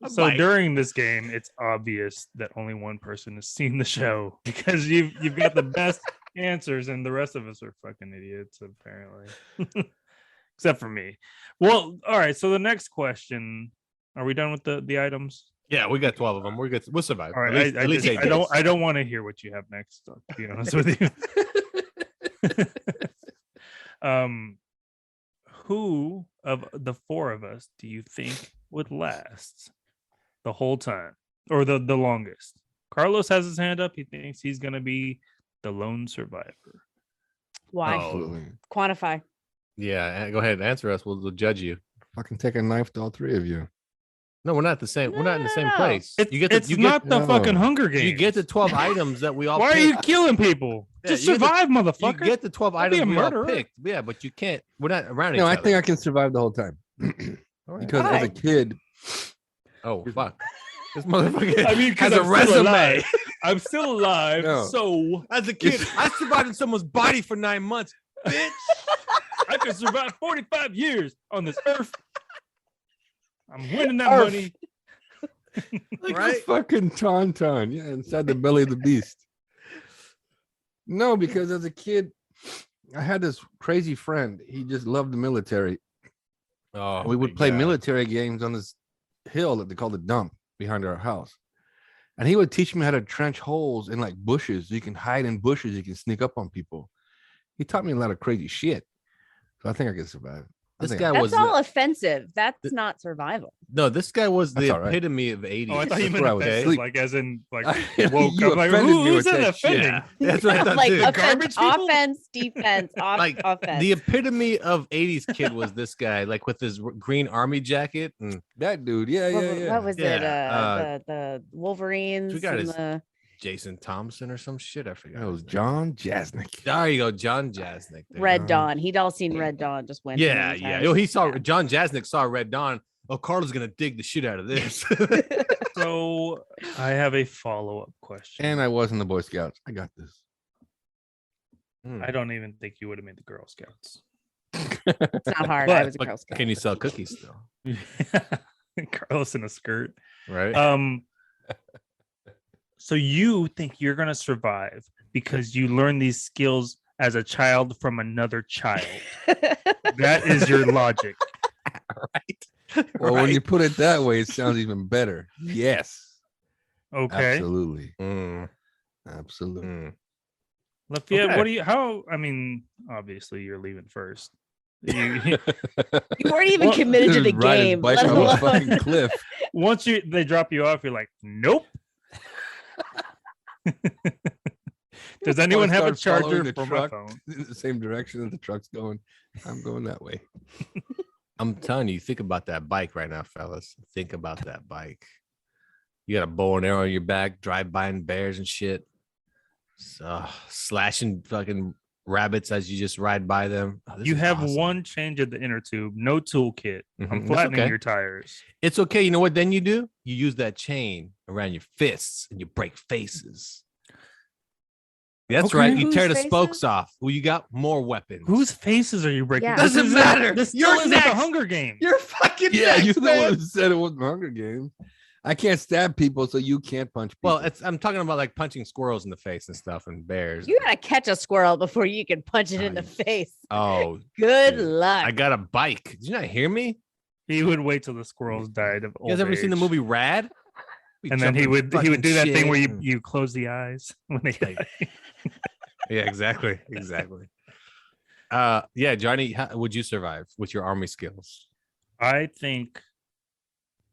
So during this game, it's obvious that only one person has seen the show because you've got the best answers, and the rest of us are fucking idiots, apparently. Except for me. Well, all right. So the next question: are we done with the items? Yeah, we got 12 of them. We're good. We'll survive. All right. At least 8 I days. don't want to hear what you have next. To be honest with you. Who of the four of us do you think would last the whole time, or the longest? Carlos has his hand up. He thinks he's gonna be the lone survivor. Why? Absolutely. Quantify. Yeah, go ahead and answer us. We'll judge you. Fucking take a knife to all three of you. No, we're not the same. We're not in the same place. It's not the fucking Hunger Games. You get the 12 items that we all Why are picked. you killing people? Yeah, Just you get the- survive, motherfucker. You get the 12 Don't be items a we all murderer. picked. Yeah, but you can't. We're not around each No, I other. think I can survive the whole time. Because as a kid, Oh, fuck. This motherfucker I mean, has because a resume. I'm still alive. No. So As a kid, I survived in someone's body for 9 months. Bitch. I could survive 45 years on this earth. I'm winning that Earth. money. like Right? a fucking tauntaun, yeah, inside the belly of the beast. No, because as a kid, I had this crazy friend. He just loved the military. Oh, And we would my play God. military games on this hill that they call the dump behind our house. And he would teach me how to trench holes in like bushes. You can hide in bushes. You can sneak up on people. He taught me a lot of crazy shit. So I think I can survive. This guy was That's all offensive. That's not survival. no. This guy was the That's all right. epitome of 80s. Oh, I thought you That's meant where I was offensive, asleep. like as in like You woke up. Like, offended me who's with that that shit. offending? Yeah, that's what I thought Like too. Garbage people? offense, defense, Like offense. the epitome of 80s kid was this guy, like with his green army jacket. And That dude, yeah, what, yeah, yeah. what was it? Yeah, The Wolverines we got and his- the Jason Thompson or some shit. I forgot. That was his name. John Jasnick. There you go, John Jasnick. There. Red Dawn. He'd all seen Red Dawn. Just went. Yeah, yeah. Oh, he saw John Jasnick saw Red Dawn. Oh, Carlos gonna dig the shit out of this. So I have a follow-up question. And I was in the Boy Scouts. I got this. I don't even think you would have made the Girl Scouts. It's not hard. But- I was a but Girl Scout. Can you sell cookies still? Carlos in a skirt. Right. So you think you're gonna survive because you learn these skills as a child from another child? That is your logic. Right. Well, when you put it that way, it sounds even better. Yes. Okay. Absolutely. Mm, Absolutely. mm. Lafayette, Okay. what do you? How? I mean, obviously you're leaving first. You- You weren't even Well, committed to the Just ride his game. bike Let off a alone. fucking cliff. once they drop you off, you're like, nope. Does anyone have a Start following charger the for my truck phone? in the same direction that the truck's going? I'm going that way. I'm telling you, think about that bike right now, fellas. Think about that bike. You got a bow and arrow on your back, drive by and bears and shit. So slashing fucking rabbits as you just ride by them. Oh, this You is have awesome. one change of the inner tube, no toolkit. Mhm. I'm It's flattening okay. your tires. It's okay. You know what then you do? You use that chain around your fists and you break faces. That's Okay. right. You Whose tear the faces? spokes off. Well, you got more weapons. Whose faces are you breaking? Yeah. This Doesn't isn't- matter. This You're still isn't the next. Hunger Games. You're fucking Yeah, next, you're the man. one who said it wasn't Hunger Games. I can't stab people, so you can't punch people. Well, I'm talking about like punching squirrels in the face and stuff and bears. You gotta catch a squirrel before you can punch it in the Nice. face. Oh, Good dude. luck. I got a bike. Did you not hear me? He would wait till the squirrels died of old You guys ever seen the age. movie Rad? We And then he jumping would fucking do that thing where shit. you close the eyes when they die. Yeah, exactly. Yeah, Johnny, how would you survive with your army skills? I think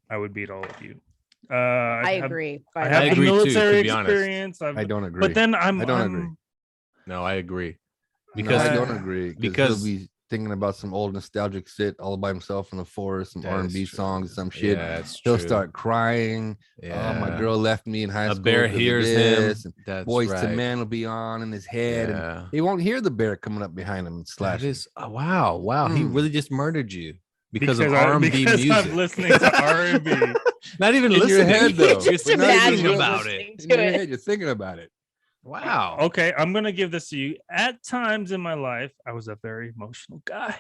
I would beat all of you. I have- agree. I by have the I the agree way. too, to military be honest. experience. I don't agree. But then I'm I don't agree. No, I agree. Because Because I don't agree. because- he'll be thinking about some old nostalgic shit all by himself in the forest, some That is R&B true. songs, some shit. Yeah, it's He'll true. start crying. Yeah. Oh, my girl left me in high A school. bear 'cause of hears this," him. and That's Boys right. to Men will be on in his head. And Yeah. he won't hear the bear coming up behind him and That slashing. is wow. He Mm. really just murdered you. because of R&B music. I'm listening to R&B. Not even In listening. your head, though. Just But not even imagine really about listening In to your it. head, you're thinking about it. Wow. Okay, I'm gonna give this to you. At times in my life, I was a very emotional guy,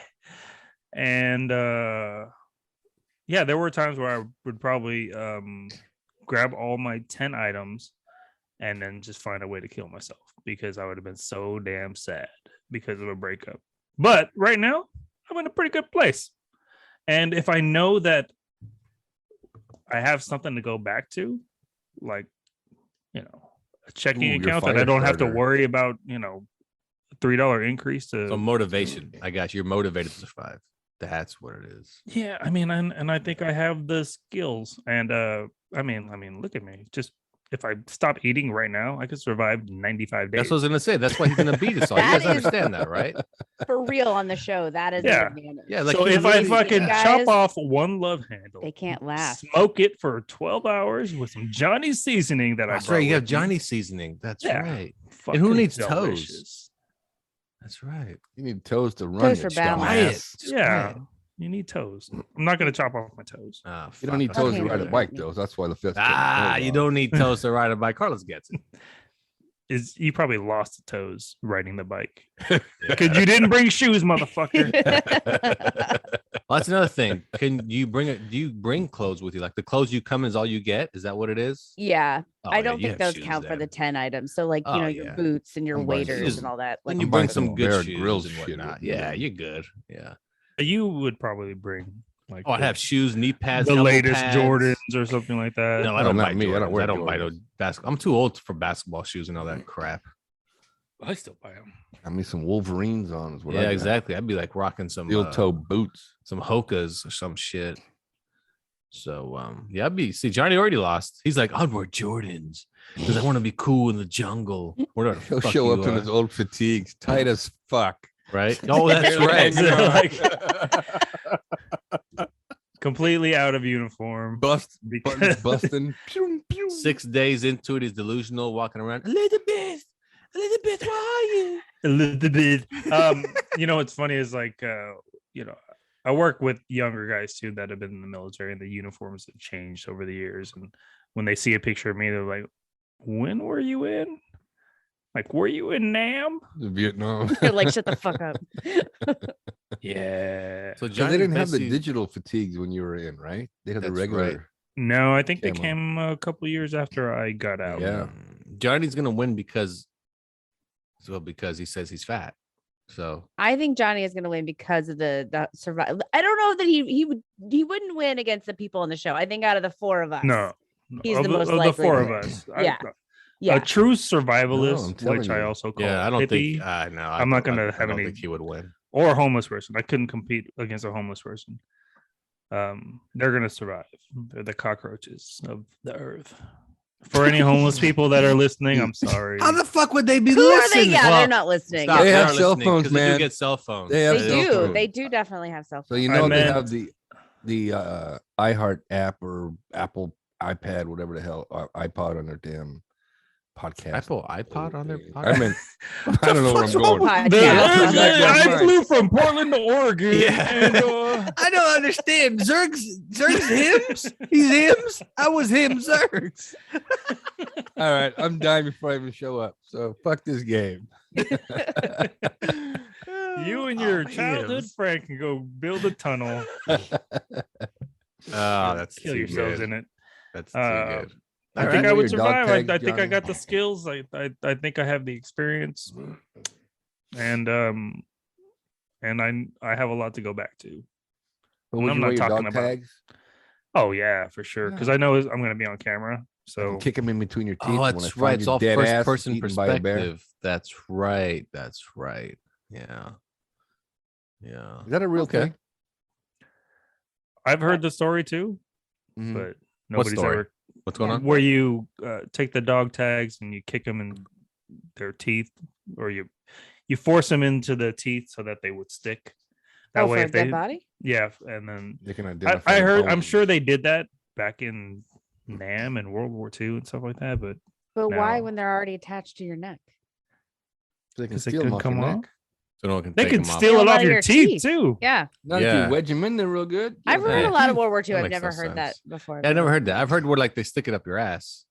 and yeah, there were times where I would probably grab all my 10 items and then just find a way to kill myself because I would have been so damn sad because of a breakup. But right now, I'm in a pretty good place, and if I know that I have something to go back to, like, a checking Ooh, your account that fire I don't have to starter. worry about, $3 increase to. So motivation. I got you. You're motivated to survive. That's what it is. Yeah, I mean, and I think I have the skills, and I mean, look at me. Just if I stop eating right now, I could survive 95 days. That's what I was gonna say. That's why he's gonna beat us all. You That guys is- understand that, right? For real on the show, that is Yeah. an advantage. Yeah, like So he if I really- fucking Guys, chop off one love handle, they can't last. smoke it for 12 hours with some Johnny seasoning that I That's brought right. You have with me. Johnny seasoning. That's Yeah. right. Fucking who needs delicious. toes? That's right. You need toes to run. Toes you for balance. dumbass. Just Yeah, quiet. you need toes. I'm not gonna chop off my toes. Ah, You don't need fuck. toes to Okay, ride a no, bike, no. though. That's why the fifth. You don't need toes to ride a bike. Carlos gets it. Is you probably lost the toes riding the bike because you didn't bring shoes, motherfucker. Well, that's another thing. Can you bring it? Do you bring clothes with you? Like the clothes you come is all you get? Is that what it is? Yeah, Oh, I yeah, don't you think have those shoes count for then. the 10 items. So like, Oh, your yeah. boots and your I'm buying waders shoes. and all that. Then Like, you I'm bring buying some some good Bear shoes Grylls and shit whatnot. with me, Yeah, man. you're good. Yeah. You would probably bring like Oh, I'd have shoes, knee pads, the elbow latest pads. Jordans or something like that. No, I No, don't not buy me. I Jordans. don't wear I don't buy no Jordans. basketball. I'm too old for basketball shoes and all that crap. I still buy them. I mean, some Wolverines on is what I Yeah, got. exactly. I'd be like rocking some Steel toe boots. some Hokas or some shit. So yeah, see, Johnny already lost. He's like, I'd wear Jordans because I want to be cool in the jungle. Whatever the He'll fuck show you up in are, his old fatigues, tight as fuck. right? Oh, that's right. Completely out of uniform. Buttons Because busting. Pew, pew. 6 days into it, he's delusional, walking around. Elizabeth, where are you? a little bit. What's funny is like, I work with younger guys too that have been in the military, and the uniforms have changed over the years. And when they see a picture of me, they're like, "When were you in? Like, were you in Nam?" Vietnam. you're like, shut the fuck up. Yeah. So So Johnny they didn't have the basically- digital fatigues when you were in, right? They had the That's regular. right. No, I think they Camo. came a couple years after I got out. Yeah. Johnny's gonna win because he says he's fat. So I think Johnny is going to win because of the survival. I don't know that he wouldn't win against the people on the show. I think out of the four of us, No, he's of the the, most of the likely four to of win. us. Yeah. A Yeah. true No, survivalist, I'm telling which I you. also call yeah, I don't hippie, think no. I'm not gonna have I don't any- think he would win. or a homeless person. I couldn't compete against a homeless person. They're gonna survive. They're the cockroaches of the earth. For any homeless people that are listening, I'm sorry. How the fuck would they be Who are they? listening? Yeah, Well, they're not listening. stop, They they have are cell listening, phones, 'cause they do man. get cell phones. They have They cell do. phones. They do definitely have cell So phones. you I know they meant- have the iHeart app or Apple iPad, whatever the hell, or iPod on their damn podcast. Apple iPod on their I meant I don't know where I'm going. Podcast. I flew from Portland to Oregon. Yeah. And, I don't understand. Zerg's hymns? He's hymns? I was him Zergs. All right, I'm dying before I even show up. So fuck this game. you and your childhood friend can go build a tunnel. Oh, that's Kill too yourselves good. in it. That's too Uh, good. I All think right. I would Your dog survive. tags, I think I Johnny? got the skills. I think I have the experience, and I have a lot to go back to. But would I'm you not wear your talking dog about- tags? Oh yeah, for sure. Because I know I'm going to be on camera. So Kick him in between your teeth. Oh, when I that's find right. It's your all dead first ass person eaten by a bear. perspective. That's right. That's right. Yeah. Yeah. Is that a real Okay. thing? I've heard the story too, Mhm. but nobody's story? ever What's going on? where you take the dog tags and you kick them in their teeth, or you force them into the teeth so that they would stick. That Oh, way, for a if they dead body? yeah, and then They can identify. I the heard. I'm bones. sure they did that back in Nam and World War II and stuff like that. But But why No. when they're already attached to your neck? They can because they steal them couldn't off your come neck. off. So no one can They take can them off. steal it off your teeth too. Yeah. Not if Yeah. you wedge them in there real good. I've Yeah. heard a lot of World War II. That I've makes never no heard that sense. before. Yeah, I never heard that. I've heard where like they stick it up your ass.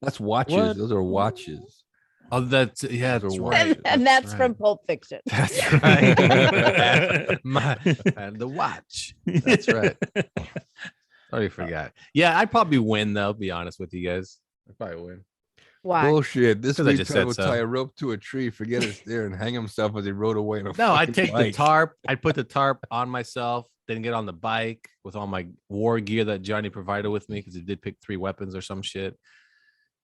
That's watches. What? Those are watches. Oh, that's yeah, Those that's are right. And that's right. from Pulp Fiction. That's right. And the watch. That's right. Already forgot. Yeah, I'd probably win though. Be honest with you guys, I'd probably win. Why? Bullshit. This 'Cause I week just tried said to so. tie a rope to a tree, forget it's there, and hang himself as he rode away. In a No, I'd fucking take the bike. tarp. I'd put the tarp on myself, then get on the bike with all my war gear that Johnny provided with me because he did pick 3 weapons or some shit.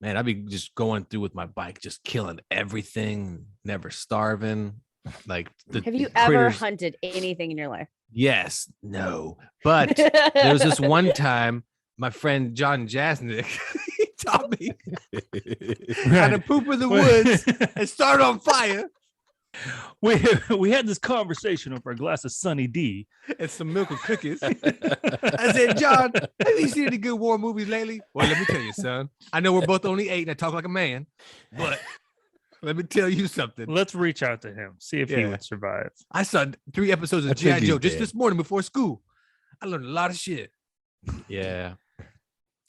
Man, I'd be just going through with my bike, just killing everything, never starving. Like, Have you ever hunted anything in your life? Yes, no. But there was this one time, my friend John Jasnick, he taught me how to poop in the woods and start on fire. We had this conversation over a glass of Sunny D and some milk and cookies. I said, John, have you seen any good war movies lately? Well, let me tell you, son. I know we're both only 8 and I talk like a man, but let me tell you something. Let's reach out to him, see if he would survive. I saw 3 episodes of I think G.I. Joe he's just dead. this morning before school. I learned a lot of shit. Yeah.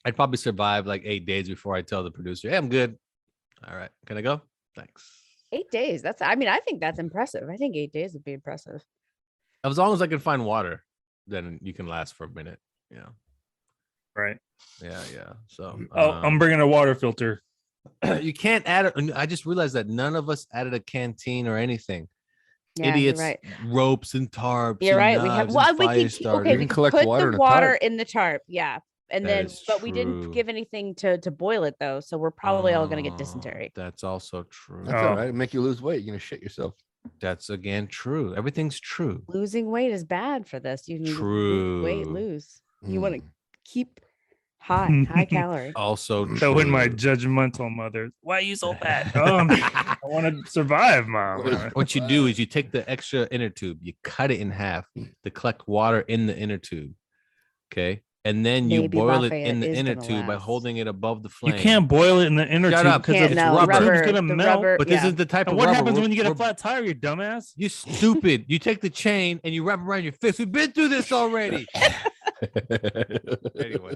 I'd probably survive like 8 days before I tell the producer, hey, I'm good. All right. Can I go? Thanks. 8 days. I think that's impressive. I think 8 days would be impressive. As long as I can find water, then you can last for a minute. Yeah. Right. Yeah. So I'm bringing a water filter. You can't add it. I just realized that none of us added a canteen or anything. Yeah, Idiots, you're right. ropes and tarps. You're and right. We have knives well, and we fire could starters. okay. You We can could collect put water in the a water tarp. in the tarp. Yeah. And That then, is but we didn't true. give anything to boil it though, so we're probably all gonna get Oh, dysentery. That's also true. That's all right. It'll make you lose weight. You're gonna shit yourself. That's again true. Everything's true. Losing weight is bad for this. You need True. to weight lose. You want to Mm. keep high calorie. Also true. So in my judgmental mother, why are you so bad? I want to survive, mom. What you do is you take the extra inner tube, you cut it in half to collect water in the inner tube. Okay. And then you Maybe boil Lafayette it in the is inner gonna tube by last. holding it above the You flame. can't boil it in the inner Shut tube up. because Can't, it's no, rubber. tube's rubber, gonna the melt. rubber, But this yeah. is the type And of what rubber. happens when you get a we're- flat tire, you dumbass? You stupid. You take the chain and you wrap it around your fist. We've been through this already. Anyway,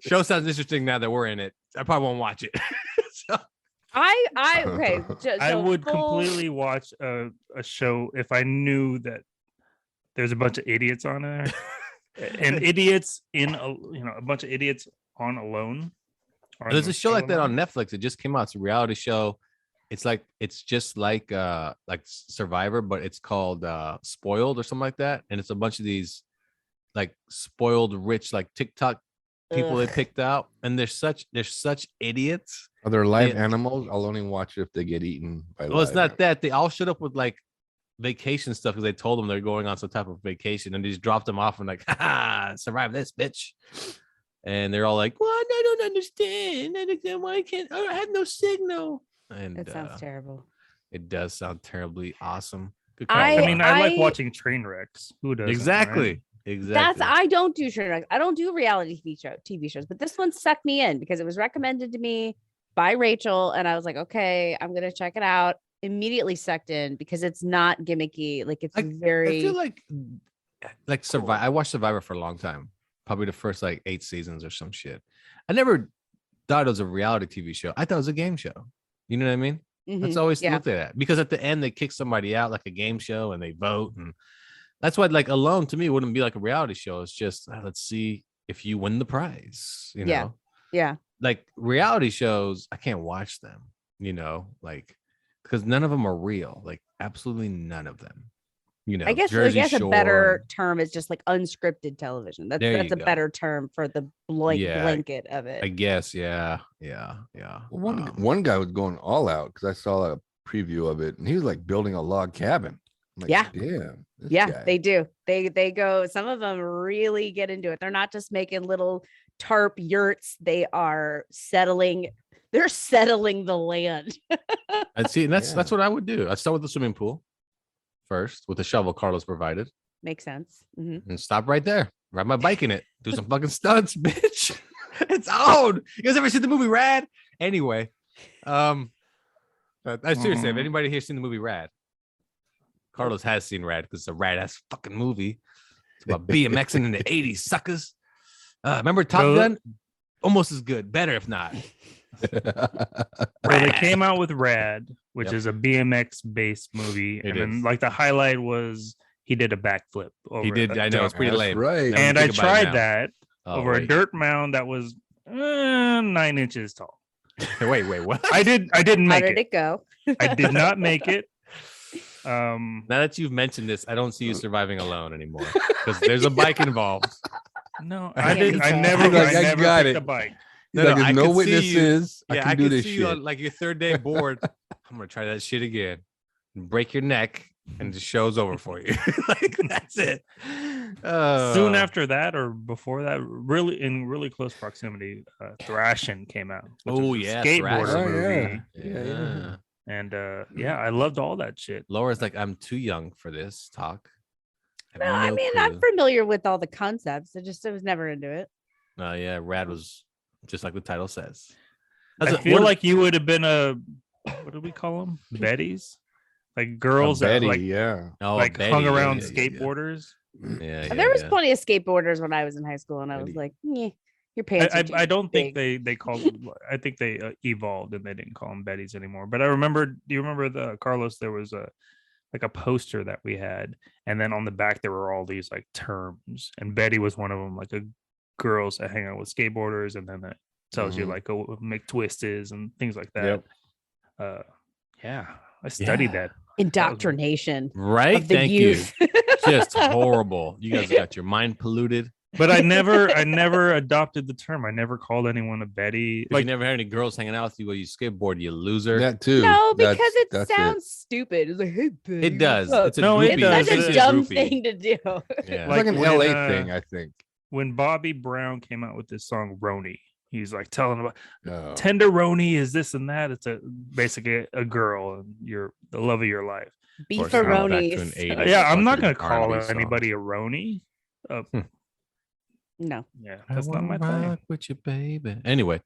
show sounds interesting now that we're in it. I probably won't watch it. So- Okay. I would full- completely watch a show if I knew that there's a bunch of idiots on there, and idiots a bunch of idiots on alone. or There's in a show like that alone. on Netflix. It just came out. It's a reality show. It's just like Survivor, but it's called Spoiled or something like that. And it's a bunch of these like spoiled rich like TikTok people they Ugh. picked out, and they're such idiots. Are there live Yeah. animals? I'll only watch it if they get eaten by Well, it's live not that. They all showed up with like vacation stuff because they told them they're going on some type of vacation, and they just dropped them off and like, survive this, bitch. And they're all like, "What? I don't understand. Why can't I have no signal?" And That sounds terrible. it does sound terribly awesome. Good I- call. I mean, I like I- watching train wrecks. Who does Exactly. That's I don't do train wrecks. I don't do reality TV shows, but this one sucked me in because it was recommended to me by Rachel, and I was like, okay, I'm gonna check it out. Immediately sucked in because it's not gimmicky. Like it's very. I feel like Survivor. I watched Survivor for a long time, probably the first like 8 seasons or some shit. I never thought it was a reality TV show. I thought it was a game show. You know what I mean? That's Mhm, always yeah. looked at that because at the end they kick somebody out like a game show and they vote, and that's why like Alone to me wouldn't be like a reality show. It's just let's see if you win the prize. You Yeah. know, Yeah. like reality shows, I can't watch them. You know, like because none of them are real. Like absolutely none of them. You know, I guess Jersey a Shore better and- term is just like unscripted television. That's There that's you a go. better term for the blanket of it. I guess, yeah. Well, one guy was going all out because I saw a preview of it, and he was like building a log cabin. I'm like, Yeah. damn. this Yeah, guy. they do. They go. Some of them really get into it. They're not just making little tarp yurts. They are settling. They're settling the land. I'd see, and that's Yeah. that's what I would do. I'd start with the swimming pool first with the shovel Carlos provided, Makes sense. Mhm. and stop right there. Ride my bike in it. Do some fucking stunts, bitch. It's old. You guys ever seen the movie Rad? Anyway, I seriously, have anybody here seen the movie Rad? Carlos has seen Rad because it's a rad ass fucking movie. It's about BMXing in the 80s, suckers. Remember Top Gun? Almost as good, better if not. So they came out with Rad, which is a BMX based movie, and then like the highlight was he did a backflip. He did. I know it's pretty lame, right? And I tried that over a dirt mound that was 9 inches tall. Wait, what? I didn't make How did it go? I did not make it. Now that you've mentioned this, I don't see you surviving alone anymore because there's a bike involved. No, I didn't. I never got it. A bike. There's no witnesses. I can do this shit. On, like your third day bored. I'm gonna try that shit again. Break your neck, and the show's over for you. Like that's it. Soon after that, or before that, really in really close proximity, Thrashing came out. Skateboarder movie. Yeah. And I loved all that shit. Laura's like, I'm too young for this talk. No, I mean, I'm familiar with all the concepts. I was never into it. Yeah, Rad was just like the title says. I feel like you would have been what do we call them? Betties? Like girls that hung around skateboarders. Yeah. There was plenty of skateboarders when I was in high school, and I was like, your pants. I don't think they called them, I think they evolved and they didn't call them Betties anymore. But I remember, do you remember Carlos? There was a poster that we had, and then on the back there were all these like terms, and Betty was one of them, like girls that hang out with skateboarders, and then that tells you like McTwist and things like that. I studied that. Indoctrination, right? Of the Thank youth. you. Just horrible. You guys got your mind polluted. But I never adopted the term. I never called anyone a Betty. Like, you never had any girls hanging out with you while you skateboard, you loser. That too. No, because it sounds stupid. It's like, hey, baby. It does. It's such a dumb thing to do. Yeah. It's like an LA thing, I think. When Bobby Brown came out with this song Roni, he's like telling about tenderoni is this and that. It's basically a girl and you're the love of your life. Beefaronis. Yeah, I'm not gonna call anybody a Roni. No. Yeah, that's not my thing. With you, baby. Anyway,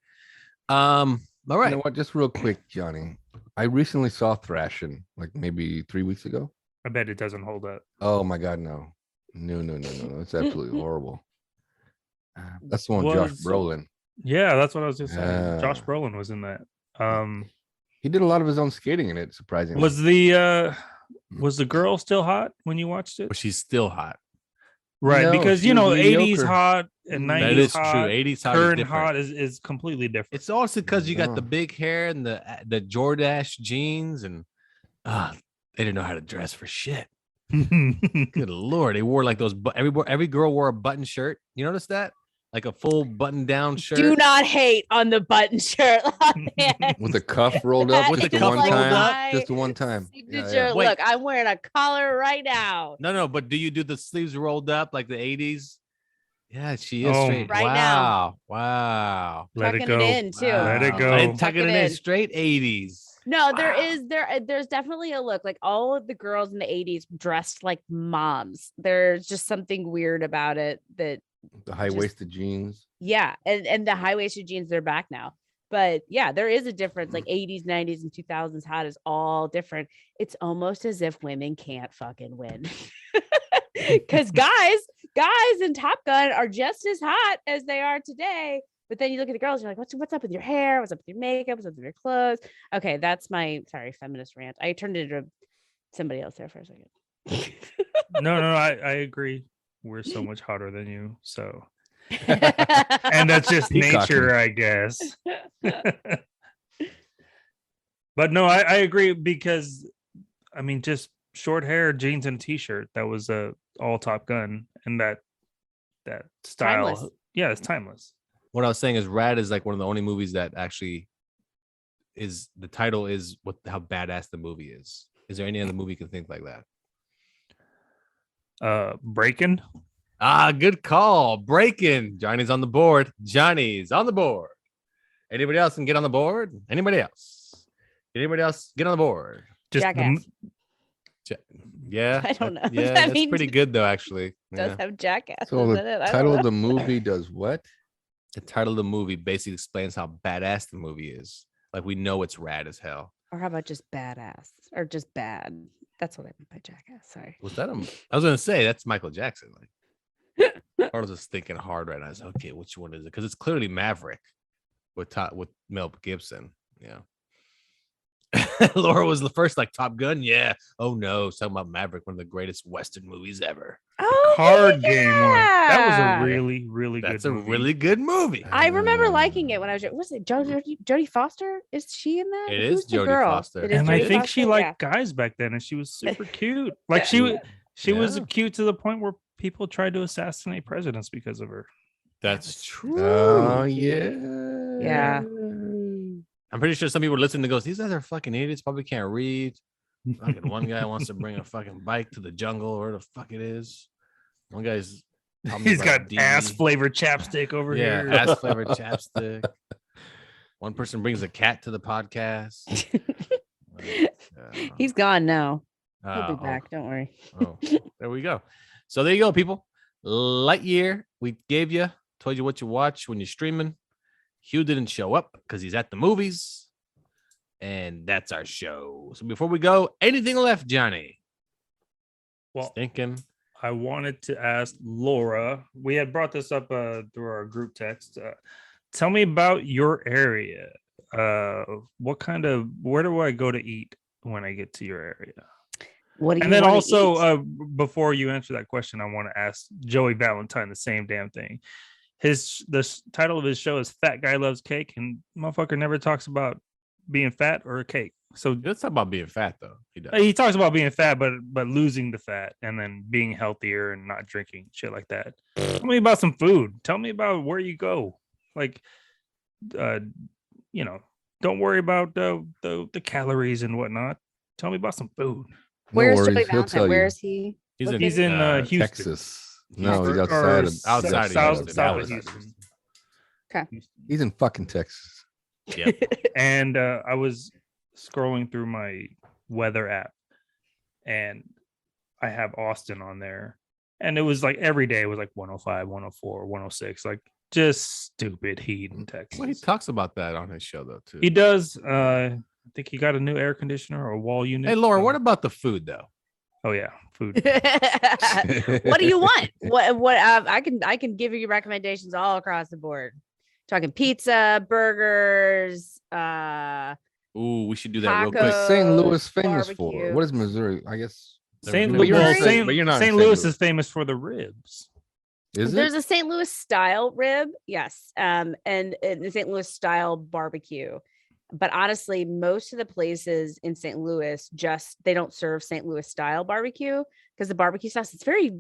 all right. You know what? Just real quick, Johnny. I recently saw Thrashing, like maybe 3 weeks ago. I bet it doesn't hold up. Oh my God, no. It's absolutely horrible. That's the one with Josh Brolin. Yeah, that's what I was just saying. Josh Brolin was in that. He did a lot of his own skating in it, surprisingly. Was the girl still hot when you watched it? Well, she's still hot. Right, No, because she was 80s mediocre. hot and 90s That is hot, true. 80s hot current is hot is completely different. It's also because you got the big hair and the Jordache jeans, and they didn't know how to dress for shit. Good Lord, they wore like those. Every girl wore a button shirt. You notice that? Like a full button-down shirt. Do not hate on the button shirt. With the cuff rolled up, With just the the cuff one rolled time. up? Just the one time. Signature. Wait. Look, I'm wearing a collar right now. No, but do you do the sleeves rolled up like the 80s? Yeah, she is straight. Right now. Wow. Let it Tucking go. it in too. Let it go. And tucking it in straight 80s. No, there's definitely a look. Like all of the girls in the 80s dressed like moms. There's just something weird about it that The high-waisted jeans. yeah, and the high-waisted jeans, they're back now. But yeah, there is a difference. Like 80s, 90s, and 2000s hot is all different. It's almost as if women can't fucking win. Because guys in Top Gun are just as hot as they are today. But then you look at the girls, you're like, what's up with your hair? What's up with your makeup? What's up with your clothes? Okay, that's my feminist rant. I turned it into somebody else there for a second. No, I agree. We're so much hotter than you. So, and that's just nature, I guess. But no, I agree because, I mean, just short hair, jeans, and t-shirt. That was all Top Gun, and that style. Timeless. Yeah, it's timeless. What I was saying is Rad is like one of the only movies that actually is the title is how badass the movie is. Is there any other movie you can think like that? Breaking. Good call. Breaking. Johnny's on the board. Anybody else can get on the board? Anybody else get on the board? Just Jackass. Yeah. I don't know. Yeah, That that's means- pretty good though, actually. Does Yeah. have Jackass. So in the it. I don't title know. of the movie does what? The title of the movie basically explains how badass the movie is. Like we know it's rad as hell. Or how about just badass or just bad? That's what I meant by jackass. Sorry. Was that him? I was gonna say that's Michael Jackson. Like, Carlos is thinking hard right now. I was okay, which one is it? Because it's clearly Maverick with Mel Gibson. Yeah. Laura was the first, like Top Gun. Yeah. Oh no, talking about Maverick, one of the greatest Western movies ever. Oh, Card game one. That was a really, really That's good a movie. really good movie. I remember liking it when I was. Was it Jodie Foster? Is she in that? It Who's is the Jodie girl? Foster. It is And I Jodie think Foster? she liked guys back then, and she was super cute. Like she was Yeah. cute to the point where people tried to assassinate presidents because of her. That's true. Oh yeah. Yeah. I'm pretty sure some people listening to goes, these guys are fucking idiots, probably can't read. Fucking one guy wants to bring a fucking bike to the jungle, or where the fuck it is. One guy's He's got ass flavored chapstick over yeah, here. ass flavored chapstick. One person brings a cat to the podcast. He's gone now. He'll Oh, be back. Don't worry. Oh, there we go. So there you go, people. Lightyear, we gave you, told you what you watch when you're streaming. Hugh didn't show up because he's at the movies. And that's our show. So before we go, anything left, Johnny? Well, thinking. I wanted to ask Laura. We had brought this up through our group text. Tell me about your area. Where do I go to eat when I get to your area? What do you And then wanna also, before you answer that question, I want to ask Joey Valentine the same damn thing. The title of his show is Fat Guy Loves Cake, and motherfucker never talks about being fat or a cake. So let's talk about being fat, though. He talks about being fat, but losing the fat and then being healthier and not drinking shit like that. Tell me about some food. Tell me about where you go. Like, don't worry about the calories and whatnot. Tell me about some food. Where's Joey Valentine? Where is he? He's in Houston. Texas. No, he's outside of Houston. Okay. He's in fucking Texas. Yep. And I was scrolling through my weather app, and I have Austin on there, and it was like every day was like 105, 104, 106, like just stupid heat in Texas. Well, he talks about that on his show, though, too. He does. I think he got a new air conditioner or a wall unit. Hey, Laura, what about the food, though? Oh yeah, food. What do you want? What I can give you recommendations all across the board. Talking pizza, burgers, Ooh, we should do that real quick. What's St. Louis famous barbecue. for? What is Missouri? I guess St. But you're Louis, in St. but you're not in St. St. Louis Louis. is famous for the ribs. Is There's it? a St. Louis style rib, yes, and the St. Louis style barbecue. But honestly, most of the places in St. Louis they don't serve St. Louis style barbecue because the barbecue sauce it's very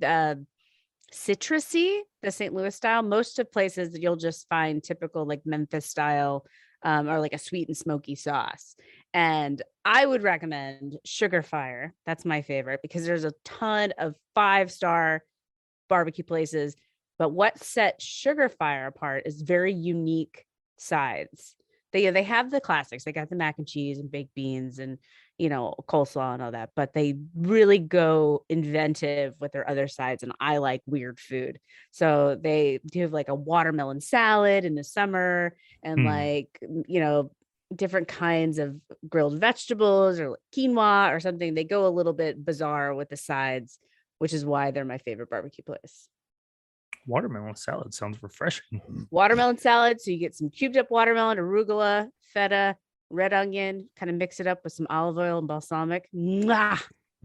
citrusy. The St. Louis style. Most of places you'll just find typical like Memphis style or like a sweet and smoky sauce. And I would recommend Sugar Fire. That's my favorite because there's a ton of 5-star barbecue places. But what sets Sugar Fire apart is very unique sides. They have the classics. They got the mac and cheese and baked beans and coleslaw and all that, but they really go inventive with their other sides. And I like weird food. So they do have like a watermelon salad in the summer and different kinds of grilled vegetables or quinoa or something. They go a little bit bizarre with the sides, which is why they're my favorite barbecue place. Watermelon salad sounds refreshing. Watermelon salad. So you get some cubed up watermelon, arugula, feta, red onion, kind of mix it up with some olive oil and balsamic. Mwah!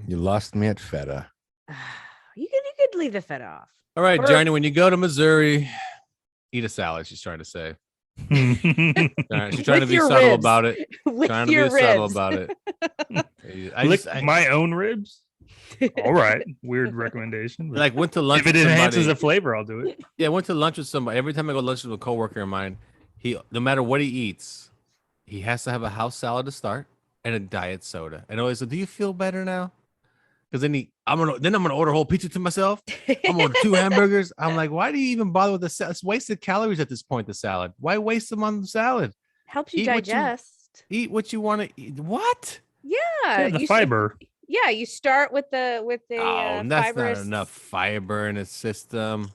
You lost me at feta. You could leave the feta off. All right, Or- Johnny, when you go to Missouri, eat a salad, she's trying to say. She's trying to be your subtle ribs. about it. With Trying to your be subtle ribs. about it. Lick my own ribs. All right, weird recommendation. but Like went to lunch. if it with enhances somebody- the flavor, I'll do it. Yeah, I went to lunch with somebody. Every time I go to lunch with a coworker of mine, he no matter what he eats, he has to have a house salad to start and a diet soda. And I always say, "Do you feel better now?" Because then I'm gonna order a whole pizza to myself. I'm order 2 hamburgers. I'm like, why do you even bother with the salad? It's wasted calories at this point. The salad. Why waste them on the salad? Helps you Eat what you- digest. Eat what you want to eat. What? Yeah, the you fiber. Yeah, you start with the Oh, that's fibrous. not enough fiber in the system.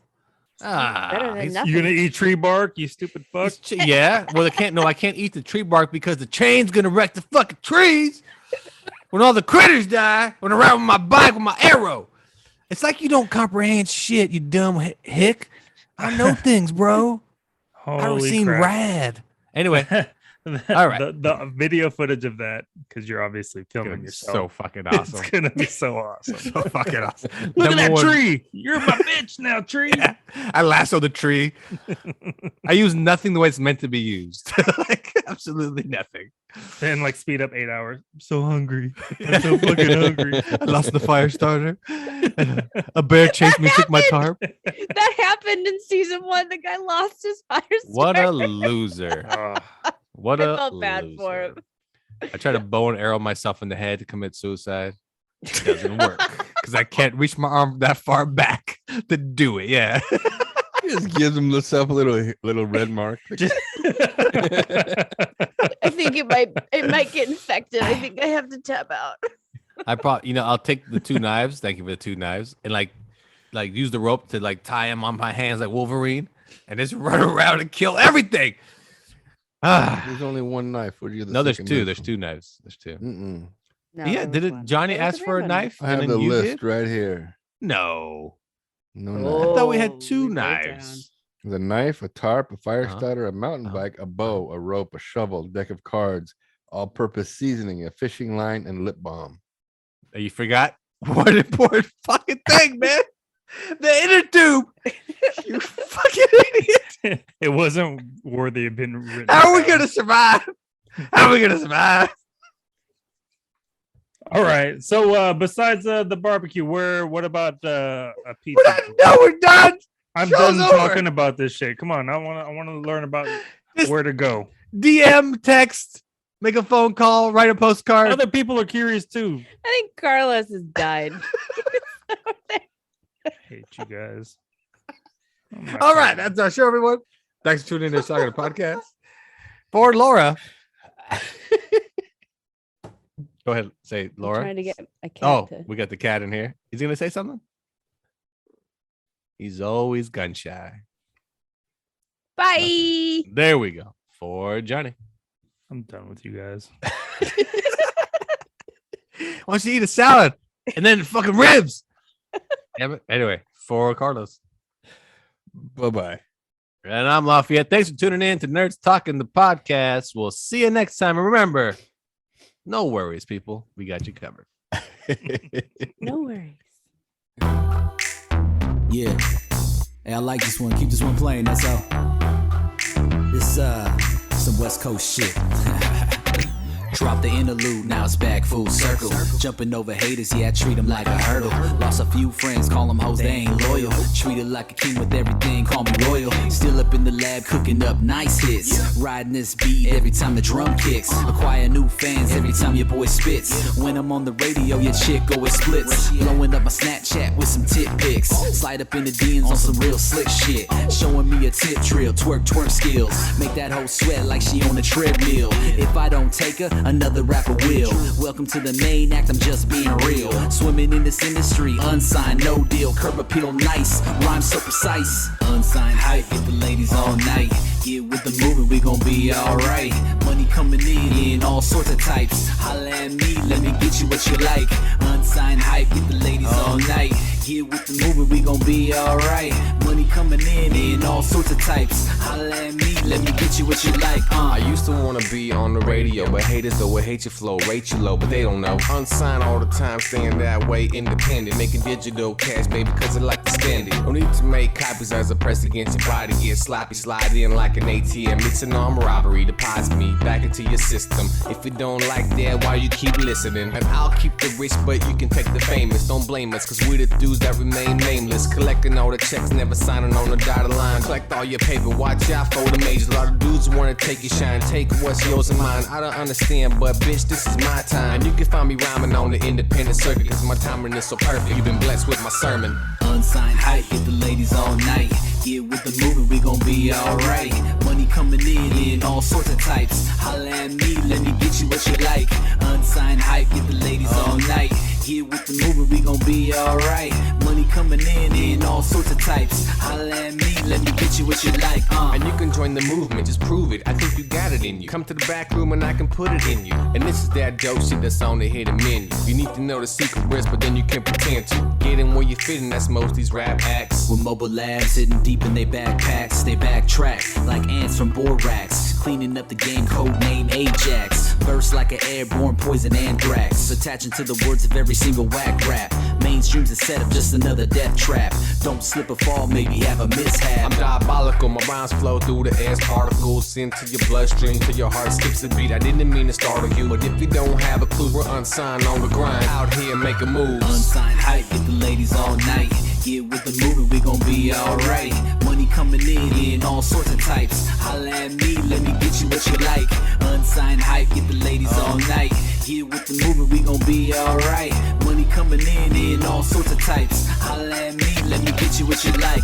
better than he's- nothing. You gonna eat tree bark? You stupid fuck. Yeah. Well, I can't eat the tree bark because the chain's gonna wreck the fucking trees. when all the critters die, when I ride with my bike with my arrow. It's like you don't comprehend shit, you dumb hick. I know things, bro. I've seen crap. rad. Anyway, all right. The video footage of that, because you're obviously filming yourself. So fucking awesome. It's gonna be so awesome. So fucking awesome. Look at that tree. You're my bitch now, tree. Yeah. I lasso the tree. I use nothing the way it's meant to be used. Like absolutely nothing. Then like speed up 8 hours. I'm so hungry. I'm so fucking hungry. I lost the fire starter. A bear chased me, took my tarp. That happened in season 1. The guy lost his fire starter. What a loser. What I a felt bad for him. I tried to bow and arrow myself in the head to commit suicide. It doesn't work because I can't reach my arm that far back to do it. Yeah. He just gives himself a little red mark. I think it might get infected. I think I have to tap out. I probably, I'll take the 2 knives. Thank you for the 2 knives, and like use the rope to like tie them on my hands like Wolverine, and just run around and kill everything. There's only 1 knife. What are you? No, there's 2. There's 2 knives. There's 2. Mm-mm. No, Yeah, didn't Johnny ask for a knife? I have and the then you list did? right here. No. No I knife. thought we had 2 we wrote knives. There's a knife, a tarp, a fire Uh-huh. starter, a mountain bike, a bow, a rope, a shovel, deck of cards, all-purpose seasoning, a fishing line, and lip balm. You forgot one important fucking thing, man. The inner tube. You fucking idiot. It wasn't worthy of being written. How are we down. gonna survive? How are we gonna survive? All right. So besides the barbecue, what about a pizza? We're done. I'm Show's done over. talking about this shit. Come on, I want to learn about where to go. DM, text, make a phone call, write a postcard. Other people are curious too. I think Carlos has died. I hate you guys. All right, that's our show, everyone. Thanks for tuning in to Talking the Podcast. For Laura. Go ahead, say Laura. Trying to get a cat. Oh, to... we got the cat in here. He's gonna say something. He's always gun shy. Bye. There we go. For Johnny. I'm done with you guys. Why don't you eat a salad and then fucking ribs? Damn it. Anyway, for Carlos. Bye-bye. And I'm Lafayette. Thanks for tuning in to Nerds Talking the Podcast. We'll see you next time. And remember, no worries, people. We got you covered. No worries. Yeah. Hey, I like this one. Keep this one playing, that's all. It's some West Coast shit. Drop the interlude, now it's back full circle. Jumping over haters, yeah, I treat them like a hurdle. Lost a few friends, call them hoes, they ain't loyal. Treated like a king with everything, call me royal. Still up in the lab, cooking up nice hits. Riding this beat every time the drum kicks. Acquire new fans every time your boy spits. When I'm on the radio, your chick always splits. Blowing up my Snapchat with some tip pics. Slide up in the DMs on some real slick shit. Showing me a tip drill, twerk skills. Make that hoe sweat like she on a treadmill. If I don't take her, another rapper will. Welcome to the main act, I'm just being real. Swimming in this industry, unsigned, no deal. Curb appeal, nice, rhyme so precise. Unsigned hype, get the ladies all night. Get with the movement, we gon' be alright. Money coming in all sorts of types. Holla at me, let me get you what you like. Unsigned hype, get the ladies all night. Get with the movement, we gon' be alright. Money coming in all sorts of types. Holla at me, let me get you what you like. I used to wanna be on the radio, but haters though would hate your flow, rate you low, but they don't know. Unsigned all the time, staying that way, independent, making digital cash, baby, cause I like to spend it. No need to make copies as a press against your body, get sloppy, slide in like an ATM. It's an armed robbery, deposit me back into your system. If you don't like that, why you keep listening? And I'll keep the rich, but you can take the famous. Don't blame us, cause we're the dudes that remain nameless. Collecting all the checks, never signing on the dotted line. Collect all your paper, watch out for the majors. A lot of dudes wanna take your shine, take what's yours and mine. I don't understand, but bitch, this is my time. And you can find me rhyming on the independent circuit, cause my timing is so perfect. You've been blessed with my sermon. Unsigned hype, get the ladies all night. Get with the movement, we gon' be alright. Money coming in all sorts of types. Holla at me, let me get you what you like. Unsigned hype, get the ladies all night. Get with the movement, we gon' be alright. Money coming in all all sorts of types. Holla at me, let me get you what you like. And you can join the movement, just prove it. I think you got it in you. Come to the back room and I can put it in you. And this is that dope shit that's on the hidden menu. You need to know the secret words, but then you can pretend to. Get in where you fit, and that's most these rap acts. With mobile labs hidden deep in their backpacks, they backtrack like ants from borax. Cleaning up the game, code name Ajax. Burst like an airborne poison anthrax. Attaching to the words of every single whack rap. Mainstream's a setup, just another death trap. Don't slip or fall, maybe have a mishap. I'm diabolical, my rhymes flow through the air particles into your bloodstream till your heart skips a beat. I didn't mean to startle you, but if you don't have a clue, we're unsigned on the grind. Out here making moves. Unsigned hype, get the ladies all night. Get with the movement, we gon' be alright. Money coming in all sorts of types. Holla at me, let me get you what you like. Unsigned hype, get the ladies all night. Get with the movement, we gon' be alright. Money coming in all sorts of types. Holla at me, let me get you what you like.